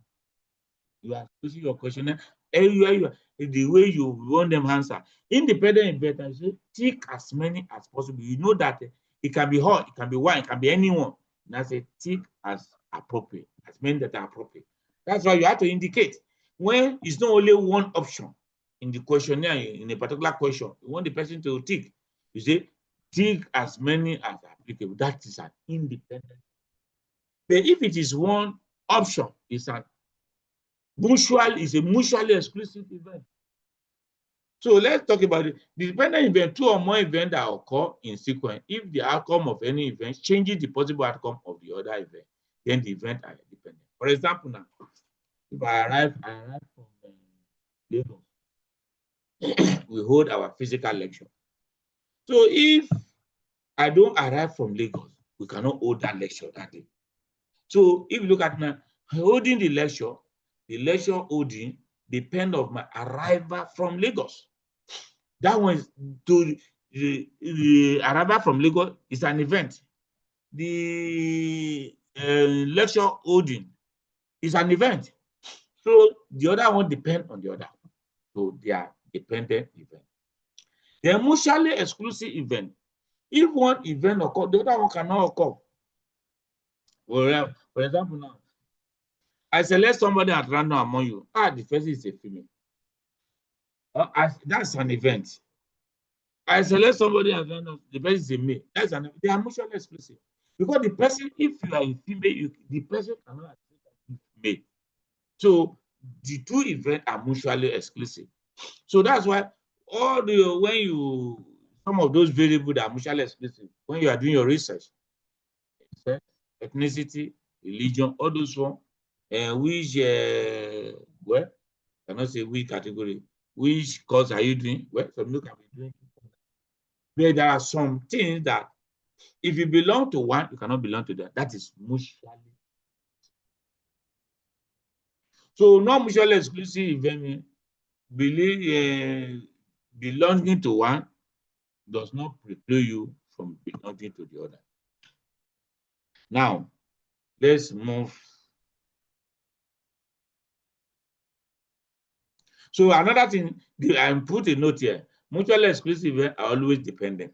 You are creating your questionnaire, everywhere the way you want them answer. Independent inventors say tick as many as possible. You know that it can be hot, it can be white, it can be anyone. And I say tick as appropriate, as many that are appropriate. That's why you have to indicate when it's not only one option in the questionnaire, in a particular question, you want the person to tick. You say tick as many as applicable. That is an independent. But if it is one option, it's a mutually exclusive event. So let's talk about it. The dependent event, two or more events that occur in sequence. If the outcome of any event changes the possible outcome of the other event, then the events are dependent. For example, now, if I arrive from Lagos, we hold our physical lecture. So if I don't arrive from Lagos, we cannot hold that lecture that day. So if you look at now, holding the lecture holding depend on my arrival from Lagos. That one is to the arrival from Lagos is an event. The lecture holding is an event. So the other one depend on the other. So they are dependent events. The mutually exclusive event. If one event occurs, the other one cannot occur. For example, now, I select somebody at random among you. The person is a female. That's an event. I select somebody at random, the person is a male. They are mutually exclusive. Because the person, if you are a female, the person cannot accept male. So the two events are mutually exclusive. So that's why some of those variables that are mutually exclusive, when you are doing your research, sex, ethnicity, religion, all those ones, which I cannot say which category, which course are you doing? Well, some people can be doing. But there are some things that if you belong to one, you cannot belong to that. That is mutually. So not mutually exclusive event, belonging to one does not preclude you from belonging to the other. Now, let's move. So another thing, I put a note here. Mutually exclusive events are always dependent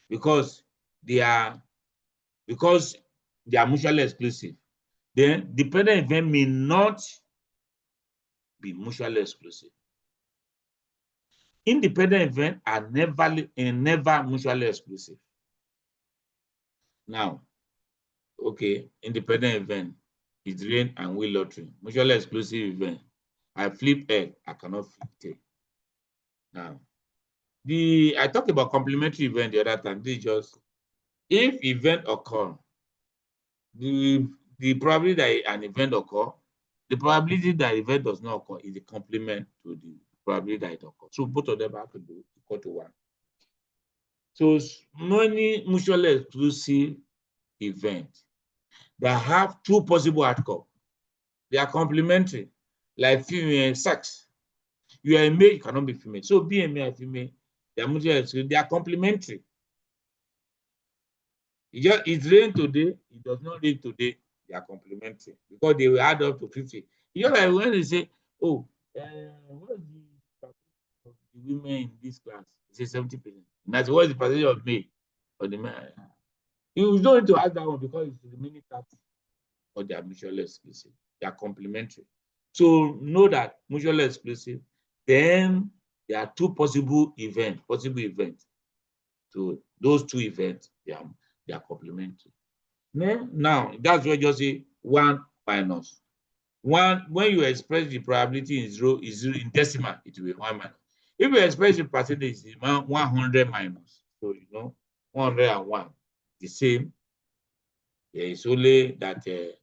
because they are mutually exclusive. then dependent event may not be mutually exclusive. Independent events are never mutually exclusive. Now, okay, independent event is rain and wheel lottery. Mutually exclusive event. I flip egg, I cannot flip tail. Now, I talked about complementary event the other time. This is just if event occur, the probability that an event occur, the probability that event does not occur is the complement to the probability that it occurs. So both of them have to be equal to 1. So many mutually exclusive events that have 2 possible outcomes. They are complementary, like female sex. You are a male, you cannot be female. So being a male and female, they are mutually exclusive. They are complementary. It rain today, it does not rain today. They are complementary because they will add up to 50. You know, like when they say, oh, what is the women in this class? They say 70%. That's what is the percentage of male or the man? You don't need to ask that one because it's the minute 30, or they are mutually exclusive. They are complementary. So know that mutually exclusive, then there are 2 possible events. So those 2 events, they are complementary. Now that's why you just say 1 minus 1. When you express the probability in zero in decimal, it will be 1 minus. If you express the percentage, it's 100 minus. So you know 101, the same. There is only that the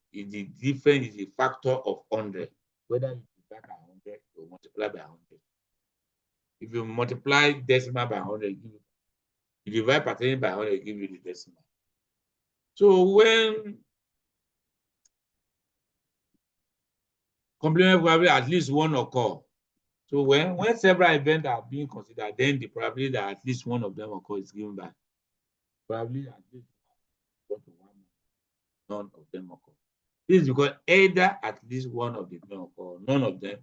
difference is a factor of 100. Whether you divide by 100 or multiply by 100. If you multiply decimal by 100, you divide percentage by 100, give you the decimal. So when complementary probability at least 1 occur. So when several events are being considered, then the probability that at least 1 of them occur is given by probably at least 1 to 1, none of them occur. This is because either at least 1 of them occur, none of them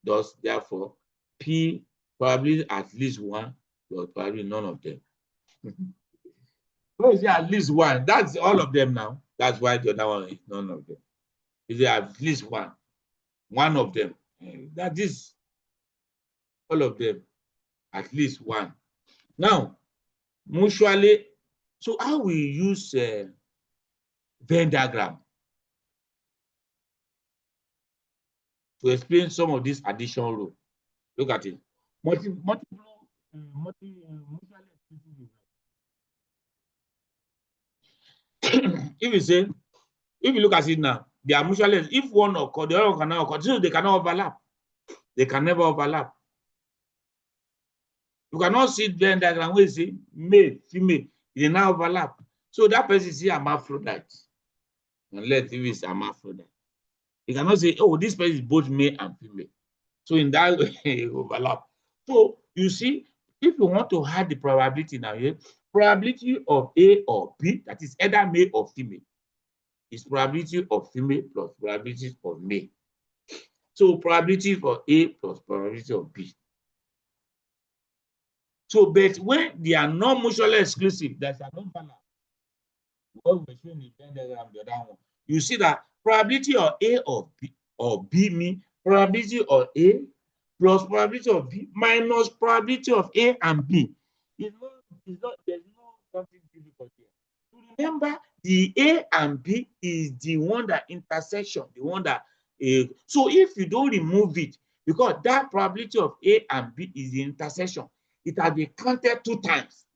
does. Therefore, P probably at least 1, but probably none of them. When you say at least 1, that's all of them now. That's why the other one is none of them. Is at least 1 of them. That is all of them, at least 1. Now, mutually, so how we use Venn diagram to explain some of these additional rules. Look at it. Mutually exclusive. If you look at it now, they are mutually. If one occur, the other one cannot occur. So they cannot overlap. They can never overlap. You cannot see Venn diagram where you see male, female, they now overlap. So that person is hermaphrodite. Unless if it's hermaphrodite. You cannot say, oh, this person is both male and female. So in that way, it overlap. So you see, if you want to add the probability now here, probability of A or B, that is either male or female, is probability of female plus probability of male. So probability for A plus probability of B. So, but when they are not mutually exclusive, there's an overlap. What we're showing in the diagram, the other one, you see that probability of A or B mean probability of A plus probability of B minus probability of A and B. There's no something difficult here. Remember, the A and B is the one that intersection, the one that so if you don't remove it, because that probability of A and B is the intersection, it has been counted 2 times.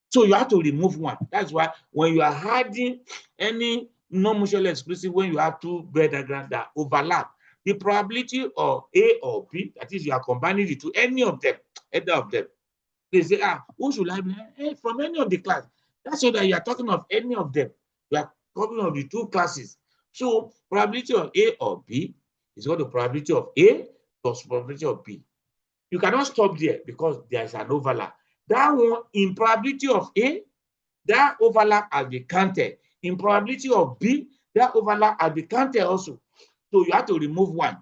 So you have to remove 1. That's why when you are adding any non-mutually exclusive, when you have 2 Venn diagrams that overlap, the probability of A or B, that is, you are combining it to any of them, either of them. They say, who should I be? From any of the class. That's so that you are talking of any of them. You are talking of the 2 classes. So probability of A or B is what the probability of A plus probability of B. You cannot stop there because there is an overlap. That one, in probability of A, that overlap has been counted. In probability of B, that overlap has been counted also. So you have to remove 1,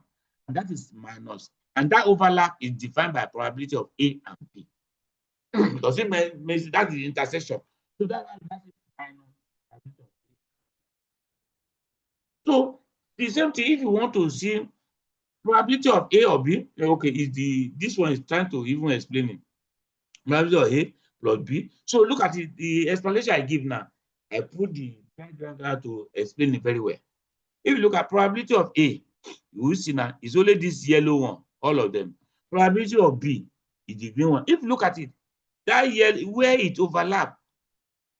and that is minus. And that overlap is defined by probability of A and B. Does it mean that is the intersection? So that is minus. So the same thing, if you want to see probability of A or B, okay, this one is trying to even explain it. Probability of A plus B. So look at it, the explanation I give now. I put the diagram to explain it very well. If you look at probability of A, you will see now it's only this yellow one, all of them. Probability of B is the green one. If you look at it, that yellow, where it overlap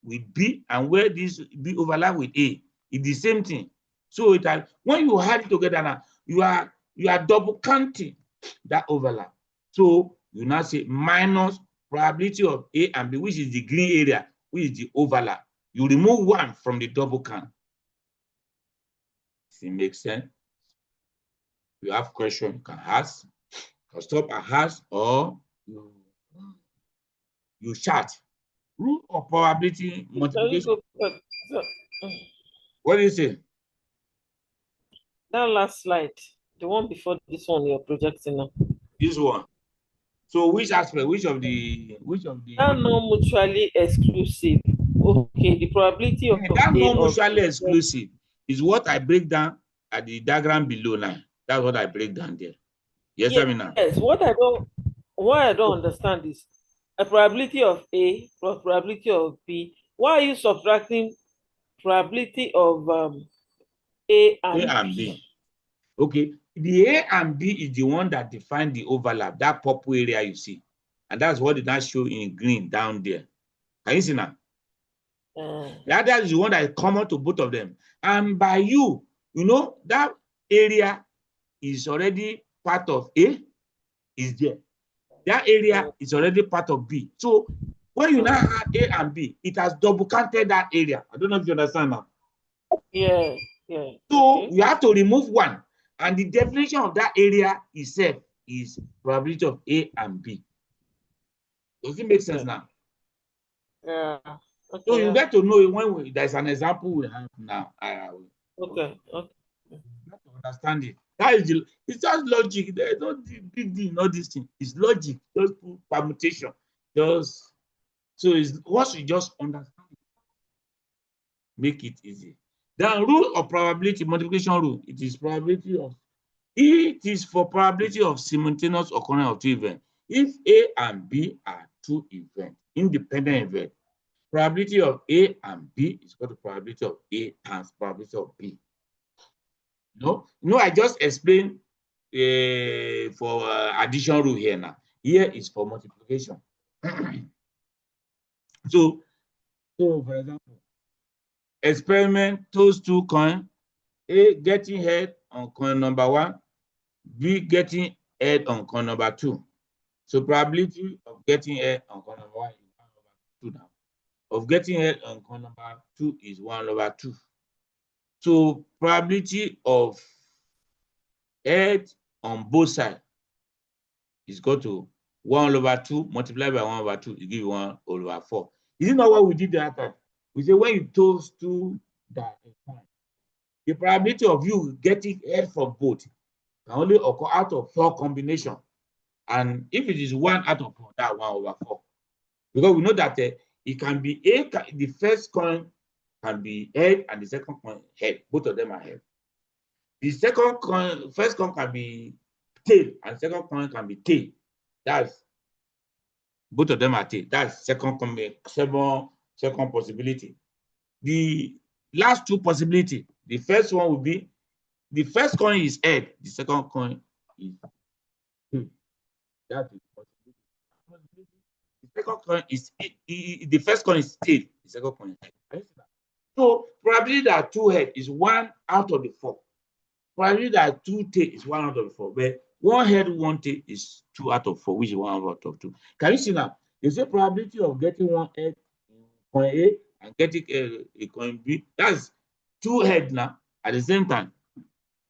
with B and where this B overlap with A, it's the same thing. So when you add it together now, you are double counting that overlap. So you now say minus probability of A and B, which is the green area, which is the overlap. You remove one from the double count. Does it make sense? If you have question, you can ask, you can stop and ask, or you chat. Rule of probability multiplication. What do you say?
That last slide, the one before this one you're projecting now.
This one. So which aspect? Which of the?
That non-mutually exclusive. Okay, the probability of
that non-mutually exclusive is what I break down at the diagram below now. That's what I break down there. Yes, I mean now.
Yes. What I don't understand is a probability of A plus probability of B. Why are you subtracting probability of A and B?
Okay, the A and B is the one that define the overlap, that purple area you see, and that's what it does show in green down there. Can you see now? The other is the one that is common to both of them, and by you know that area is already part of A, is there. That area is already part of B. So when you now add A and B, it has double counted that area. I don't know if you understand now.
Yeah.
So you have to remove one, and the definition of that area itself is probability of A and B. Does it make sense now?
Yeah.
Okay. So you get to know when there's an example we have now.
Okay.
You have to understand it. That is it's just logic. There's no big deal in all this thing. It's logic, just permutation. So it's once you just understand it, make it easy. The rule of probability multiplication rule, it is for probability of simultaneous occurrence of two events. If A and B are two events, independent events, probability of A and B is equal to probability of A times probability of B. No, I just explained for addition rule here now. Here is for multiplication. So for example, experiment, those two coins, A getting head on coin number 1, B getting head on coin number 2. So probability of getting head on coin number 1 is 1/2 now. Of getting head on coin number 2 is 1/2. So probability of head on both sides is equal to 1/2 multiplied by 1/2 it gives you 1/4. Is it not what we did the other time? We say when you toss two that the probability of you getting head from both can only occur out of 4 combinations. And if it is 1 out of 4, that's 1/4. Because we know that it can be the first coin can be head and the second coin head. Both of them are head. The first coin can be tail and second coin can be tail. That's both of them are tail. That's second possibility. The last 2 possibilities, the first one will be the first coin is head, the second coin is tail. That is possibility. The second coin is the first coin is tail, the second coin is head. So probably that 2 head is 1 out of the 4. Probably that 2 tail is 1 out of the 4. But 1 head, 1 tail is 2 out of 4, which is 1 out of 2. Can you see now? You say probability of getting 1 head in coin A and getting a coin B. That's 2 heads now at the same time.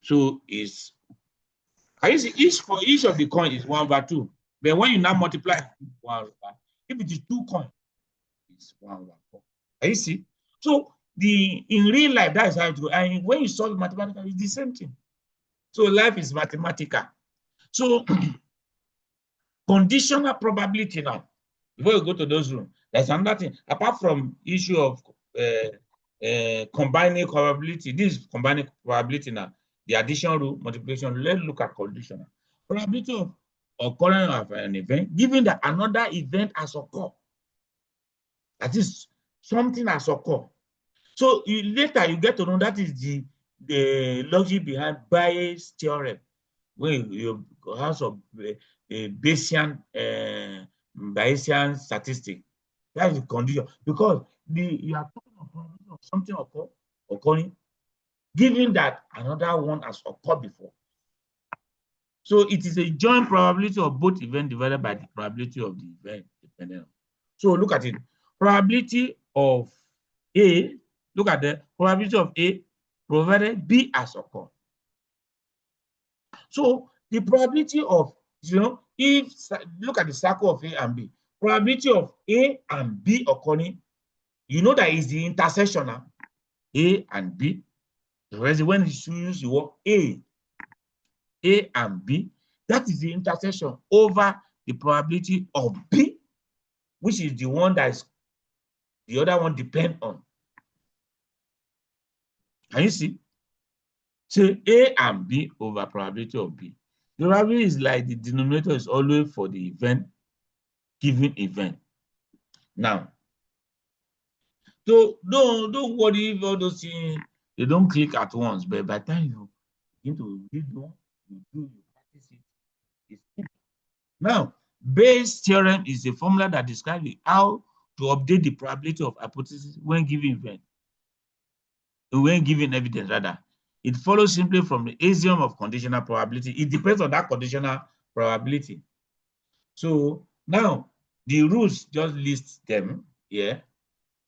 So can you see each of the coin is 1/2. But when you now multiply 1/2, if it is 2 coins, it's 1/4. Can you see? So in real life, that is how it goes. And when you solve mathematical, it's the same thing. So life is mathematical. So conditional probability now. Before you go to those rooms, there's another thing. Apart from issue of combining probability. This is combining probability now. The addition rule, multiplication. Let's look at conditional. Probability of occurrence of an event, given that another event has occurred. That is, something has occurred. So later you get to know that is the logic behind Bayes' theorem, when you have some Bayesian statistic. That is the condition, because you are talking about something occurring, given that another one has occurred before. So it is a joint probability of both events divided by the probability of the event dependent. So look at it. Probability of A, look at the probability of A provided B has occurred. So the probability of, if look at the circle of A and B, probability of A and B occurring, that is the intersection now, A and B. Whereas when you use the word A and B, that is the intersection over the probability of B, which is the one that is the other one depend on. Can you see? So A and B over probability of B. The probability is like the denominator is always for the event, given event. Now, so don't worry if all those things, they don't click at once, but by the time you begin to read more, you practice it. Now, Bayes' theorem is a formula that describes how to update the probability of hypothesis when given evidence rather. It follows simply from the axiom of conditional probability. It depends on that conditional probability. So now the rules, just list them here.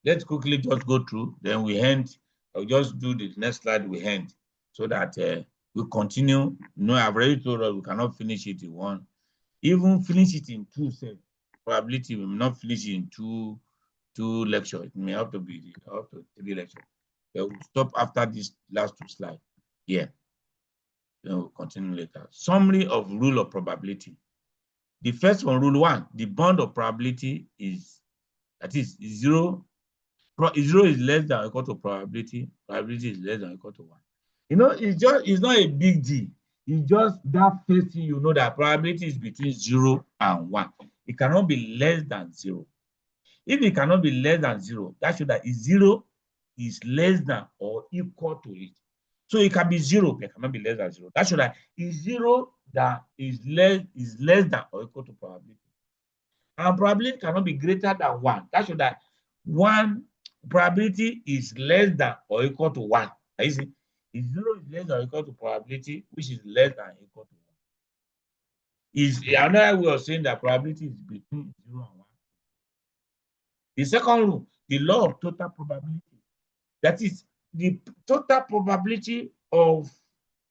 Let's quickly just go through, then we end. I'll just do the next slide, we end, so that we continue. I've already told us we cannot finish it in one. Even finish it in two, say, probability, we may not finish it in two lectures. It may have to be up to 3 lectures. We'll stop after these last 2 slides. Yeah. Then we'll continue later. Summary of rule of probability. The first one, rule 1, the bound of probability is, that is 0. 0 is less than or equal to probability. Probability is less than or equal to 1. It's not a big deal. It's just that first thing that probability is between 0 and 1. It cannot be less than 0. If it cannot be less than 0, that shows that 0 is less than or equal to it. So it can be 0, but it cannot be less than 0. That shows that is 0 that is less than or equal to probability. And probability cannot be greater than 1. That shows that 1 probability is less than or equal to 1. You see, if 0 is less than or equal to probability, which is less than or equal to 1. Is another way of saying that probability is between 0 and 1. The second rule, the law of total probability. That is the total probability of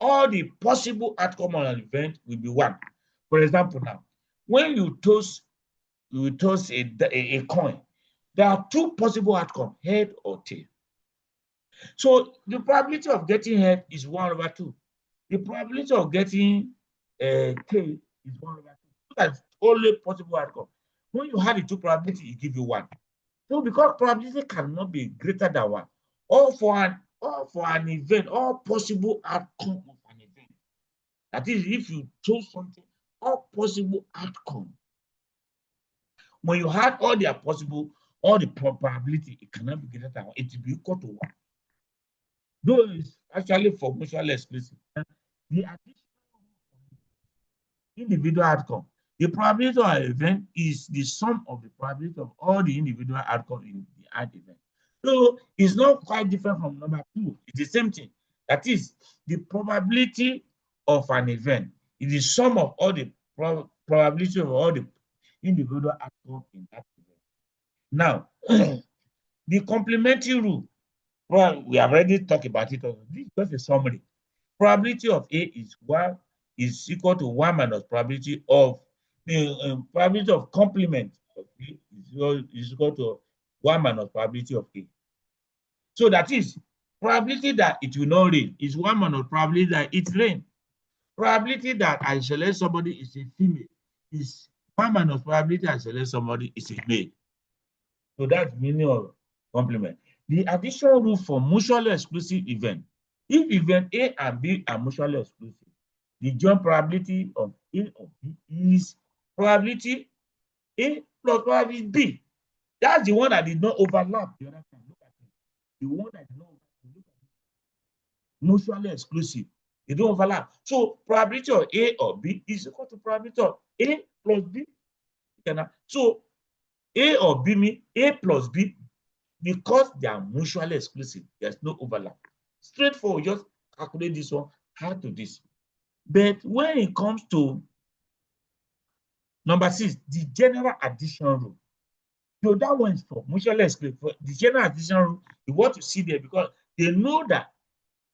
all the possible outcome on an event will be 1. For example, now, when you toss a coin, there are 2 possible outcomes, head or tail. So the probability of getting head is 1/2. The probability of getting tail is 1/2. That's only possible outcome. When you have the 2 probability, it gives you 1. So because probability cannot be greater than 1, or for an event, all possible outcome of an event. That is, if you chose something, all possible outcome. When you had all the probability, it cannot be greater than 1. It will be equal to 1. Though it's actually formally explicit. The additional individual outcome. The probability of an event is the sum of the probability of all the individual outcomes in the event. So it's not quite different from number 2. It's the same thing. That is, the probability of an event is the sum of all the probability of all the individual outcomes in that event. Now, the complementary rule, well, we have already talked about it. This is just a summary. Probability of A is equal to 1 minus probability of the probability of complement of B is equal to 1 minus probability of A. So that is, probability that it will not rain is 1 minus probability that it rain. Probability that I select somebody is a female is 1 minus probability I select somebody is a male. So that's meaning of complement. The addition rule for mutually exclusive event. If event A and B are mutually exclusive, the joint probability of A or B is probability A plus probability B. That's the one that did not overlap. The other time, look at it. The one that did not overlap. Look at it. Mutually exclusive. They don't overlap. So probability of A or B is equal to probability of A plus B. So A or B mean A plus B because they are mutually exclusive. There's no overlap. Straightforward, just calculate this one, add to this. But when it comes to number 6, the general addition rule. So that one is for mutually exclusive. For the general addition rule, you want to see there because they know that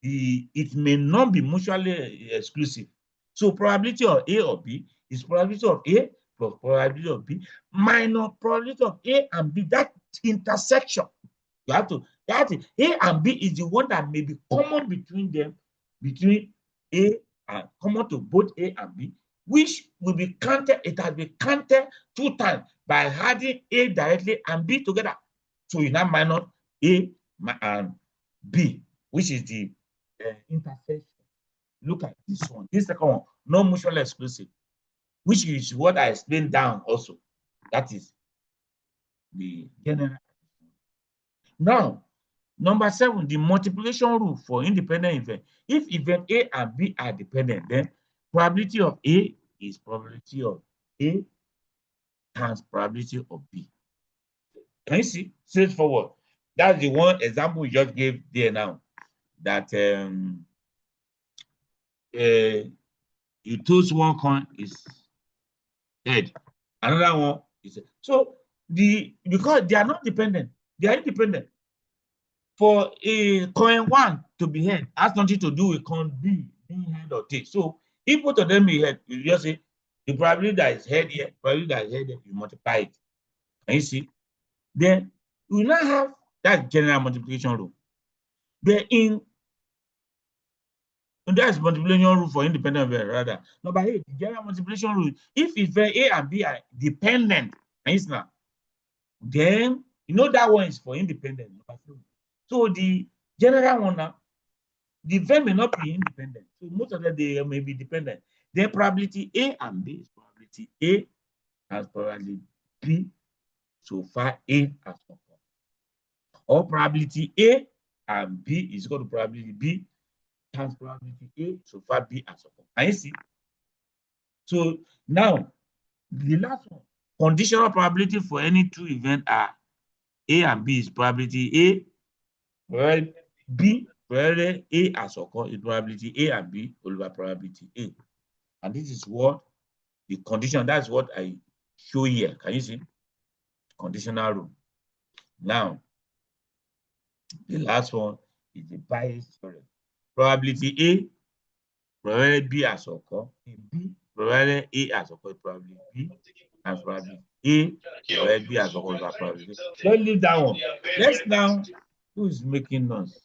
it may not be mutually exclusive. So probability of A or B is probability of A plus probability of B minus probability of A and B. That intersection. You have to, that is, A and B is the one that may be common between them, between A and common to both A and B, which will be counted. It has been counted 2 times by adding A directly and B together. So you now minus A and B, which is the intersection. Look at this one. This second one, no mutually exclusive, which is what I explained down also. That is the general. Now, number 7, the multiplication rule for independent event. If event A and B are dependent, then probability of A is probability of A times probability of B. Can you see? Straightforward. That's the one example we just gave there now. That you toss one coin is head, another one is head. So because they are not dependent, they are independent. For a coin 1 to be head has nothing to do with coin B being head or tail. So if both of them be head, you just say the probability that is head here, probability that is head here, you multiply it. Can you see? Then we now have that general multiplication rule. But that's multiplication rule for independent variable, rather. Number 8, the general multiplication rule. If event A and B are dependent, then you know that one is for independent. So the general one now, the event may not be independent. So most of them they may be dependent. Then probability A and B is probability A as probability B. So far A as well. Or probability A and B is equal to probability B times probability A, so far B as well. Can you see? So now the last one, conditional probability for any 2 events are A and B is probability A, B, probability A as occur is probability A and B over probability A. And this is what the condition, that's what I show here. Can you see? Conditional rule. Now, the last one is the Bayes theorem. Probability A, probability B as occur, B, probability A as occur, probability B, and probability A, probability B as occur, probability. Let's leave that one. Let's now, who is making noise?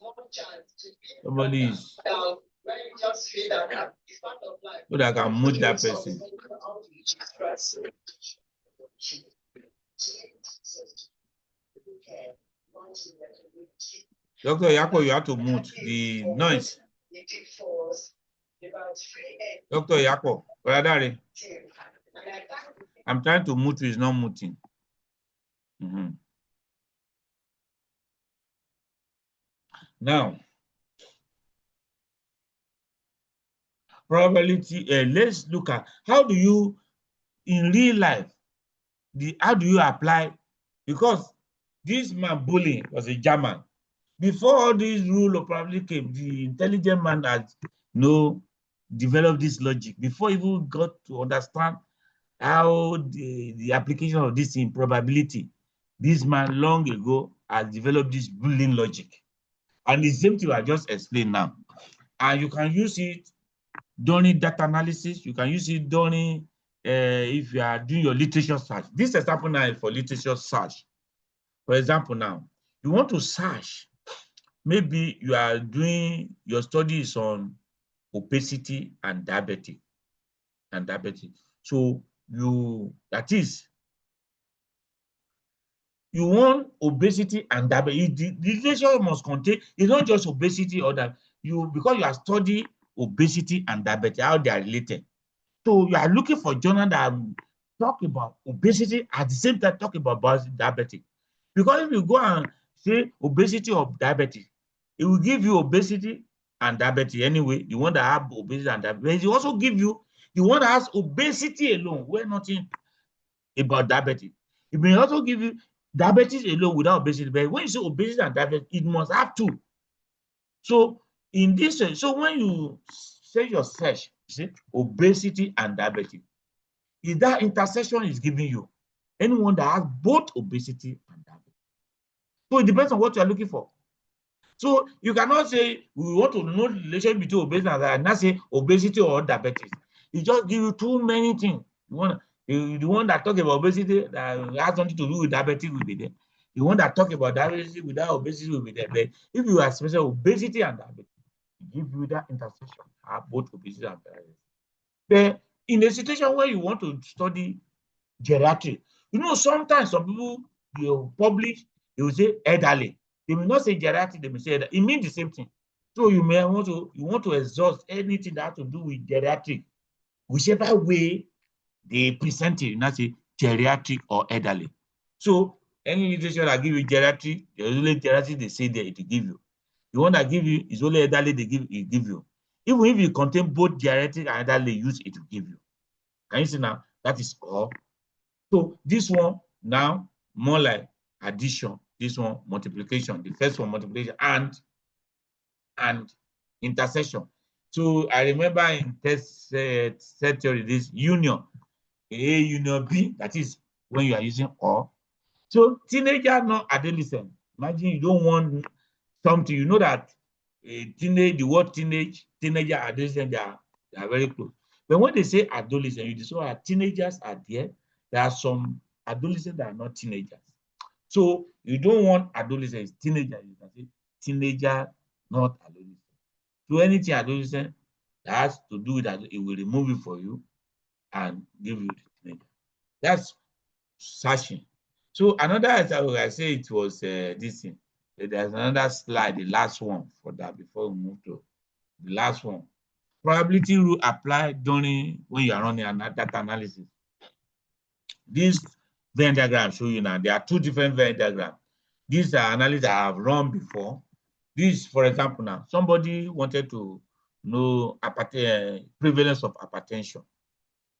Somebody is. So that I can mute that person. Dr. Yako, you have to mute the noise. Dr. Yako, Radari. I'm trying to mute you, it's not muting. Now, probability, let's look at how do you, in real life, how do you apply, because this man bullying was a German. Before all these rule of probability came, the intelligent man had developed this logic before even got to understand how the application of this in probability. This man long ago has developed this bullying logic. And the same thing I just explained now. And you can use it during data analysis. You can use it during if you are doing your literature search. This example now is for literature search. For example, now you want to search. Maybe you are doing your studies on obesity and diabetes. So that is, you want obesity and diabetes. The relationship must contain, it's not just obesity or that because you are studying obesity and diabetes, how they are related. So you are looking for journal that talk about obesity at the same time talk about diabetes. Because if you go and say obesity or diabetes, it will give you obesity and diabetes anyway, the one that have obesity and diabetes. It also give you the one that has obesity alone, where nothing about diabetes. It may also give you diabetes alone without obesity, but when you say obesity and diabetes, it must have two. So in this, so when you say your search, you say obesity and diabetes, is that intersection is giving you anyone that has both obesity and diabetes. So it depends on what you are looking for. So you cannot say we want to know the relationship between obesity and not say obesity or diabetes. It just give you too many things. The one that talk about obesity that has something to do with diabetes will be there. The one that talk about diabetes without obesity will be there. But if you are special obesity and diabetes, it give you that intersection both obesity and diabetes. But in a situation where you want to study geriatric, sometimes some people will publish, they will say elderly. They may not say geriatric, they may say elderly. It means the same thing. So you want to exhaust anything that has to do with geriatric, whichever way they present it, not say geriatric or elderly. So any literature that give you geriatric, there's only geriatric they say there to give you. The one that give you is only elderly they give you. Even if you contain both geriatric and elderly, use it to give you. Can you see now? That is all. So this one now more like addition. This one multiplication. The first one multiplication and intersection. So I remember in test set theory this union. A union B, that is when you are using or. So teenager, not adolescent. Imagine you don't want something, you know that the word teenager, adolescent, they are very close. But when they say adolescent, you discover teenagers are there. There are some adolescents that are not teenagers. So you don't want adolescents, teenagers. You can say teenager, not adolescent. So anything adolescent that has to do with that, it will remove it for you and give you the teenager. That's searching. So another example, I say it was this thing. There's another slide, the last one for that before we move to the last one. Probability rule applied during when you are running a data analysis. This Venn diagram show you now. There are two different Venn diagrams. These are analyses I have run before. This, for example, now somebody wanted to know prevalence of hypertension.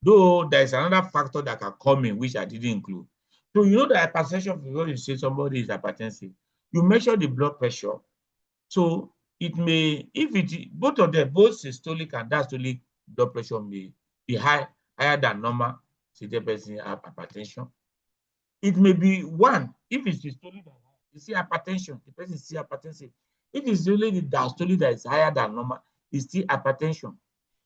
Though there is another factor that can come in which I didn't include. So you know the hypertension before you say somebody is hypertensive. You measure the blood pressure. So it may, both of them, both systolic and diastolic blood pressure may be higher than normal. See the person have hypertension. It may be one if it's systolic, you see hypertension. The person is still hypertensive. If it's only the diastolic that is higher than normal, it's still hypertension.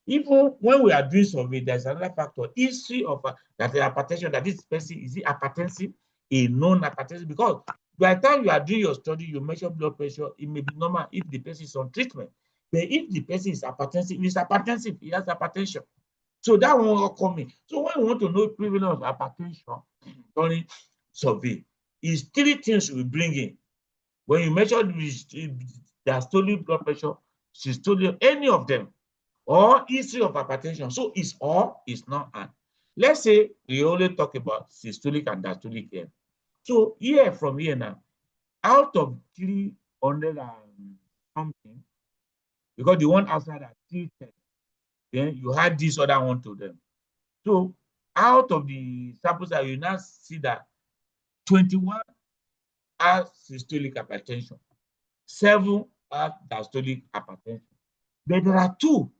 Even when we are doing survey, there's another factor, history of that hypertension, that this person is it hypertensive, a non-hypertensive, because by the time you are doing your study, you measure blood pressure, it may be normal if the person is on treatment. But if the person is hypertensive, he's hypertensive, he has hypertension. So that one will come in. So when you want to know prevalence of hypertension during survey, is three things we bring in. When you measure the diastolic blood pressure, systolic, any of them, or history of hypertension. So it's or, it's not and. Let's say we only talk about systolic and diastolic here. So here from here now, out of 300 and something, because the one outside are 310, then you had this other one to them. So out of the samples that you now see that 21 are systolic hypertension, 7 are diastolic hypertension. But there are 2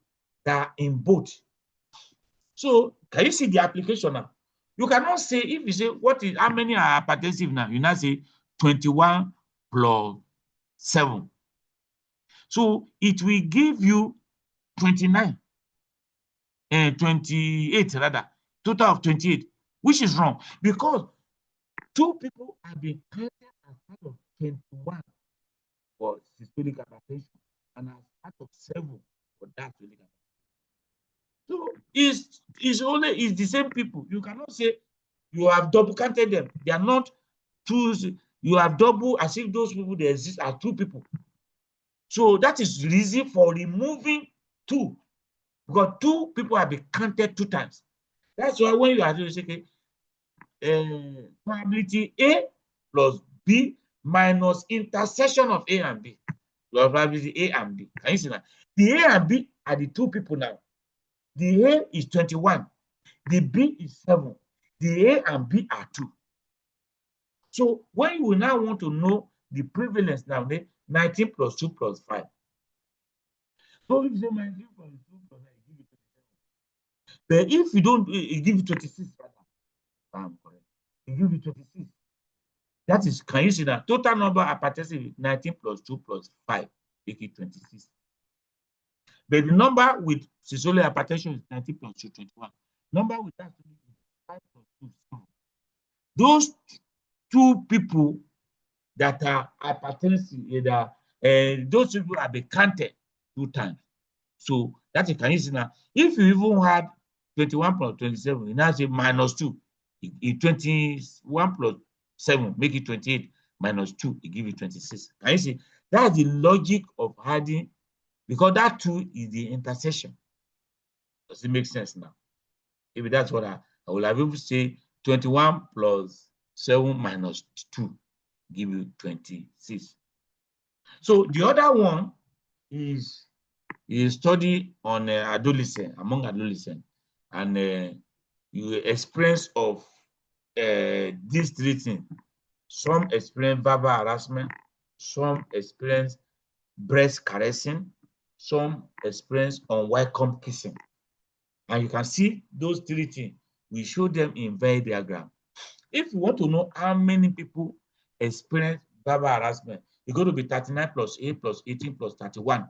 that are in both. So can you see the application now? You cannot say, if you say how many are hypertensive now, you now say 21 plus 7. So it will give you 29 and 28 rather, total of 28, which is wrong because 2 people have been counted as part of 21 for systolic hypertension and as part of 7 for diastolic hypertension. So it's the same people. You cannot say you have double counted them. They are not two, you have double as if those people they exist are two people. So that is the reason for removing two, because two people have been counted two times. That's why when you are doing okay, probability A plus B minus intersection of A and B. Probability A and B. Can you see that? The A and B are the two people now. The A is 21. The B is 7. The A and B are 2. So when you now want to know the prevalence now, 19 plus 2 plus 5. So if you say 19 plus 2 plus 5, give you 27. But if you don't, it gives you 26. I'm correct. It gives you 26. That is, can you see that? Total number hypothesis is 19 plus 2 plus 5, make it 26. But the number with systolic hypertension is 19 plus 2, 21. Number with that is 5 plus 2, 7. Those two people that are hypertensive, those people have been counted 2 times. So that you can use now. If you even had 21 plus 27, you now say minus 2. 21 plus 7, make it 28, minus 2, it gives you 26. Can you see? That's the logic of adding, because that 2 is the intersection. Does it make sense now? If that's what I will have able to say 21 plus 7 minus 2 give you 26. So the other one is study on adolescent, among adolescents, and you experience of these 3 things. Some experience verbal harassment, some experience breast caressing, some experience unwelcome kissing. And you can see those 3 things. We show them in Venn diagram. If you want to know how many people experience verbal harassment, it's going to be 39 plus 8 plus 18 plus 31. If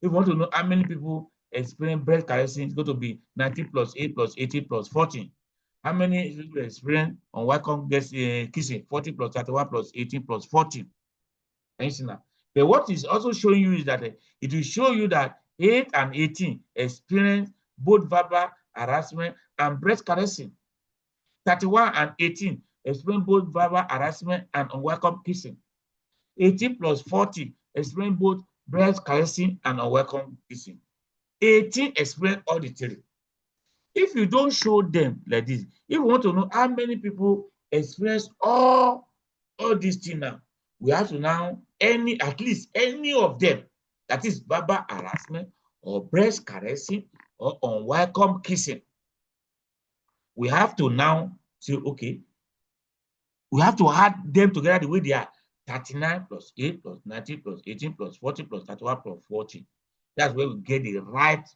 you want to know how many people experience breast caressing, it's going to be 19 plus 8 plus 18 plus 14. How many people experience unwelcome kissing? 40 plus 31 plus 18 plus 14. But what is also showing you is that it will show you that 8 and 18 experience both verbal harassment and breast caressing. 31 and 18 experience both verbal harassment and unwelcome kissing. 18 plus 40 experience both breast caressing and unwelcome kissing. 18 experience all the 3. If you don't show them like this, if you want to know how many people experience all these things now, we have to now at least any of them, that is verbal harassment or breast caressing or unwelcome kissing. We have to now say, okay, we have to add them together the way they are. 39 plus 8 plus 19 plus 18 plus 40 plus 31 plus 40. That's where we get it right,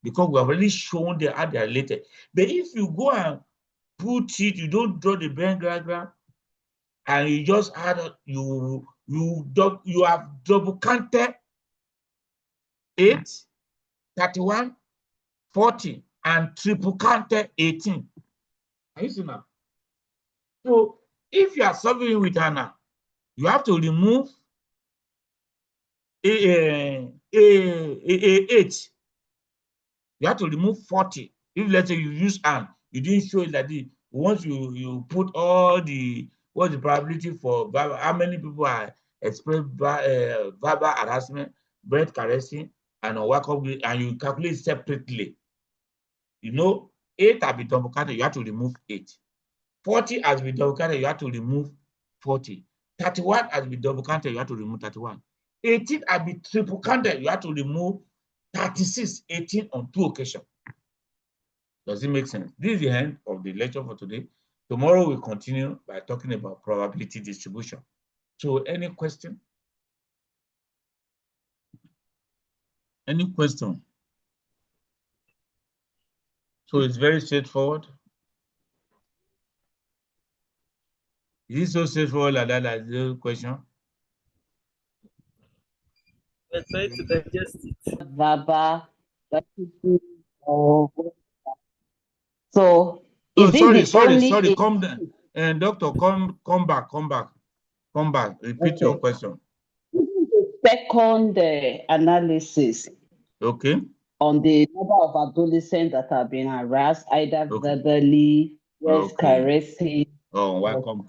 because we have already shown how they are related. But if you go and put it, you don't draw the Venn diagram, and you just add, you have double counted 8, 31, 40, and triple counted 18. Are you seeing now? So if you are solving with Anna, you have to remove 8. You have to remove 40. If let's say you use Anne, you didn't show it like this. Once you put all what's the probability for how many people are express verbal harassment, breast caressing, and unwelcome, and you calculate separately. 8 has been double counted, you have to remove 8. 40 has been double counted, you have to remove 40. 31 has been double counted, you have to remove 31. 18 has been triple counted, you have to remove 36, 18 on 2 occasions. Does it make sense? This is the end of the lecture for today. Tomorrow we'll continue by talking about probability distribution. So any question? Any question? So it's very straightforward. Is it so straightforward like that, like the question?
We're trying to digest it.
Verbal. So
sorry. Come down. And doctor, come back. Repeat your question.
Second analysis.
Okay.
On the number of adolescents that have been harassed, either verbally, breast caressing,
unwelcome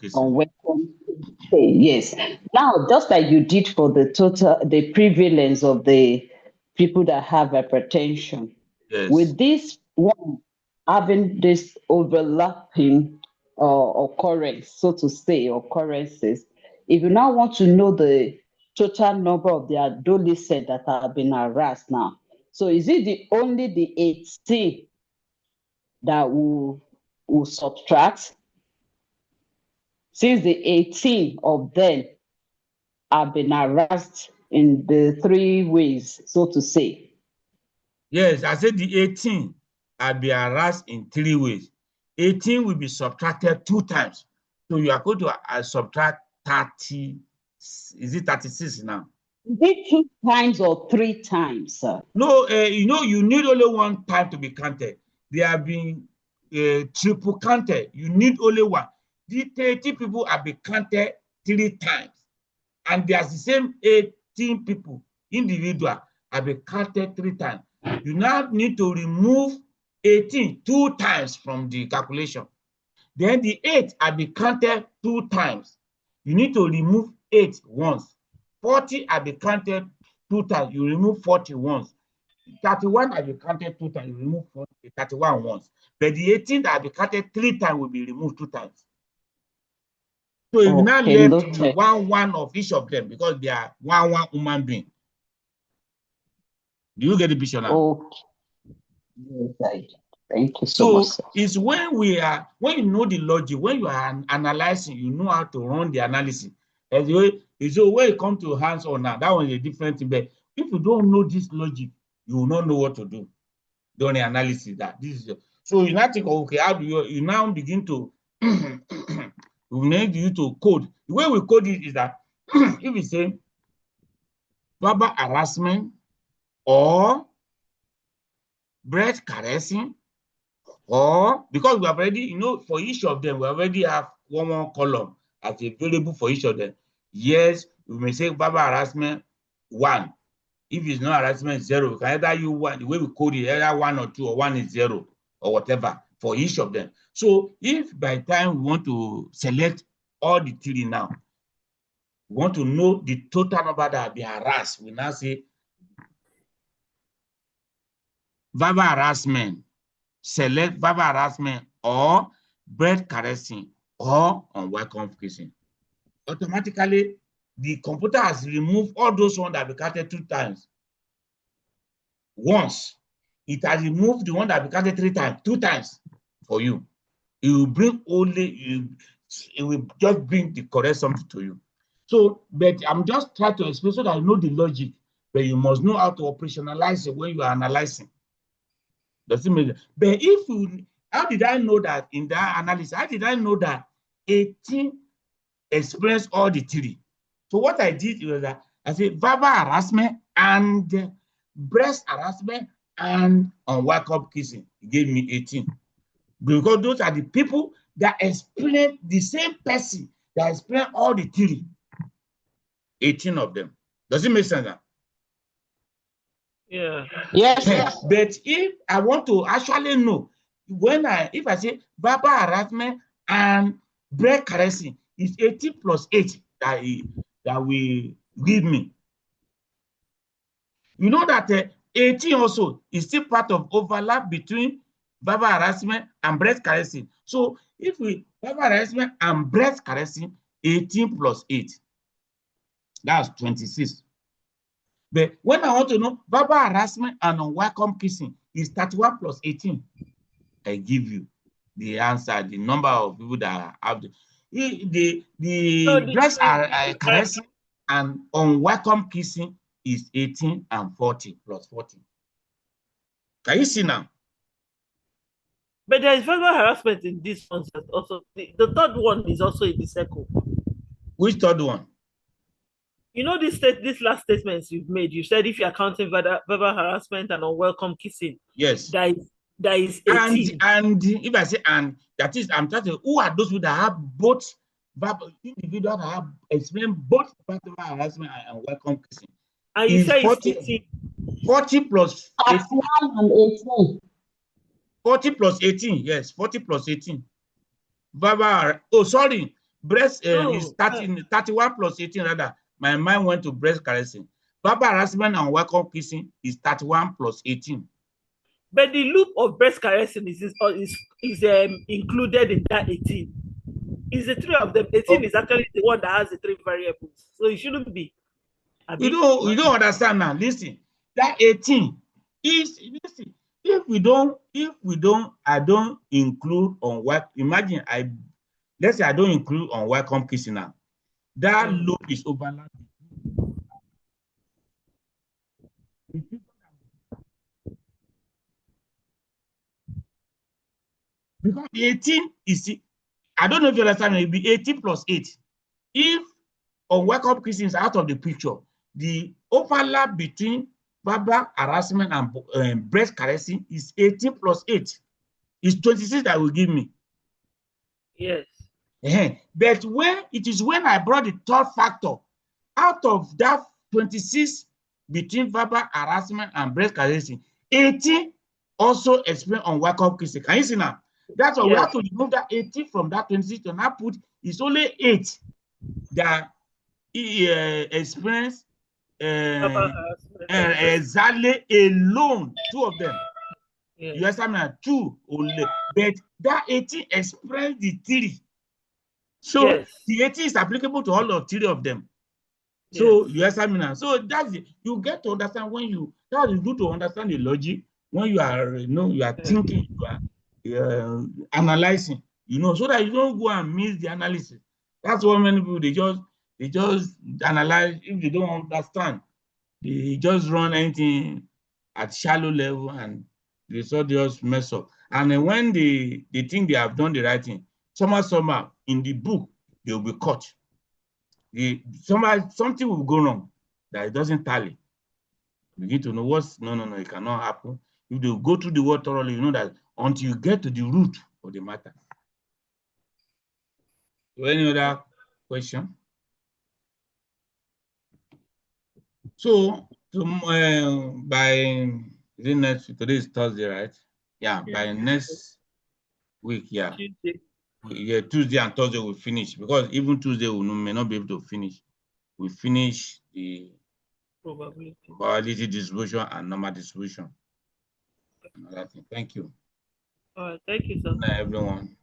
say, yes. Now, just like you did for the prevalence of the people that have hypertension,
Yes.
with this one having this overlapping occurrence, so to say, occurrences, if you now want to know the total number of the adolescents that have been harassed now, so is it only the 18 that will subtract? Since the 18 of them have been harassed in the 3 ways, so to say.
Yes, I said the 18 are be harassed in 3 ways. 18 will be subtracted 2 times. So you are going to subtract 30. Is it 36 now?
Is it 2 times or 3 times, sir?
No, you need only 1 time to be counted. They have been triple counted. You need only 1. The 30 people have been counted 3 times. And there's the same 18 people, individual, have been counted 3 times. You now need to remove 18 2 times from the calculation. Then the 8 have been counted 2 times. You need to remove 8 once. 40 have been counted 2 times. You remove 40 once. 31 have been counted 2 times. You remove 31 once. But the 18 that have been counted 3 times will be removed 2 times. So you now left 1 of each of them because they are one human being. Do you get the picture now?
Okay. Yes, thank you so much.
So it's when you know the logic, when you are analyzing, you know how to run the analysis. So when it comes to hands-on now, that one is a different thing. But if you don't know this logic, you will not know what to do during the analysis. So you now think, okay, how do you now begin to we need you to code. The way we code it is that if we say verbal harassment or breast caressing, or because we have already, for each of them, we already have one column as available for each of them. Yes, we may say verbal harassment 1. If it's not harassment, 0. We can either use 1, the way we code it, either 1 or 2, or 1 is 0, or whatever for each of them. So if by the time we want to select all the 3 now, we want to know the total number that have been harassed, we now say verbal harassment, select verbal harassment or breast caressing or unwelcome kissing. Automatically, the computer has removed all those ones that have been counted 2 times. Once, it has removed the one that have been counted 3 times, 2 times for you. It will bring it will just bring the correct something to you. So, but I'm just trying to explain so that you know the logic, but you must know how to operationalize it when you are analyzing. Does it make sense? But how did I know that in that analysis? How did I know that 18 experienced all the 3? So what I did was that I said verbal harassment and breast harassment and unwelcome kissing. It gave me 18. Because those are the people that explain the same person that explain all the 3. 18 of them. Does it make sense now?
Yeah.
Yes.
But if I want to actually know, if I say verbal harassment and breast caressing, it's 18 plus 8 that will give me. You know that 18 also is still part of overlap between verbal harassment and breast caressing. So if we verbal harassment and breast caressing, 18 plus 8, that's 26. But when I want to know verbal harassment and unwelcome kissing is 31 plus 18, I give you the answer, the number of people that have the breast caressing and unwelcome kissing is 18 and 40 plus 40. Can you see now?
But there is verbal harassment in this one also. The third one is also in the circle.
Which third one?
You know this last statements you've made. You said if you're counting verbal harassment and unwelcome kissing,
yes,
that is 18.
And if I say and, that is, I'm trying to, who are those people that have both verbal individuals that have experienced both verbal harassment and unwelcome kissing?
And you say 40
plus 18.
And 18.
40 plus 18, yes, 40 plus 18. Breast
No,
is 31 plus 18 rather. My mind went to breast caressing. Verbal harassment and welcome kissing is 31 plus 18.
but the loop of breast caressing is included in that 18. Is the three of them? 18 is actually the one that has the three variables, so it shouldn't be.
You don't understand now. Listen, that 18 is, listen, if we don't, I don't include on work. Imagine let's say I don't include on welcome kissing now. That loop is overlapping. Because 18 is, I don't know if you understand, it will be 18 plus 8. If on welcome kissing is out of the picture, the overlap between verbal harassment and breast caressing is 18 plus 8. It's 26 that will give me.
Yes.
But when I brought the third factor out of that 26 between verbal harassment and breast caressing, 18 also explain on welcome kissing. Can you see now? That's why we have to remove that 18 from that 26 to now put it's only 8 that experience exactly alone, 2 of them. Yes. You understand? 2 only, but that 18 express the 3. So the 18 is applicable to all of 3 of them. So you understand me now? So that's it. You get to understand when you do to understand the logic when you are you are thinking, you are analyzing, so that you don't go and miss the analysis. That's what many people they just analyze. If they don't understand, they just run anything at shallow level and the result just mess up. And then when they think they have done the right thing, somehow in the book they will be caught. Something will go wrong that it doesn't tally. You need to know no, it cannot happen. If they go through the word thoroughly, you know that until you get to the root of the matter. So any other question? So by the next week, today is Thursday, right? Yeah, by next week, Tuesday and Thursday we'll finish, because even Tuesday we may not be able to finish. We finish the probability distribution and normal distribution. Thank you.
All right, thank you, sir.
Good night, everyone.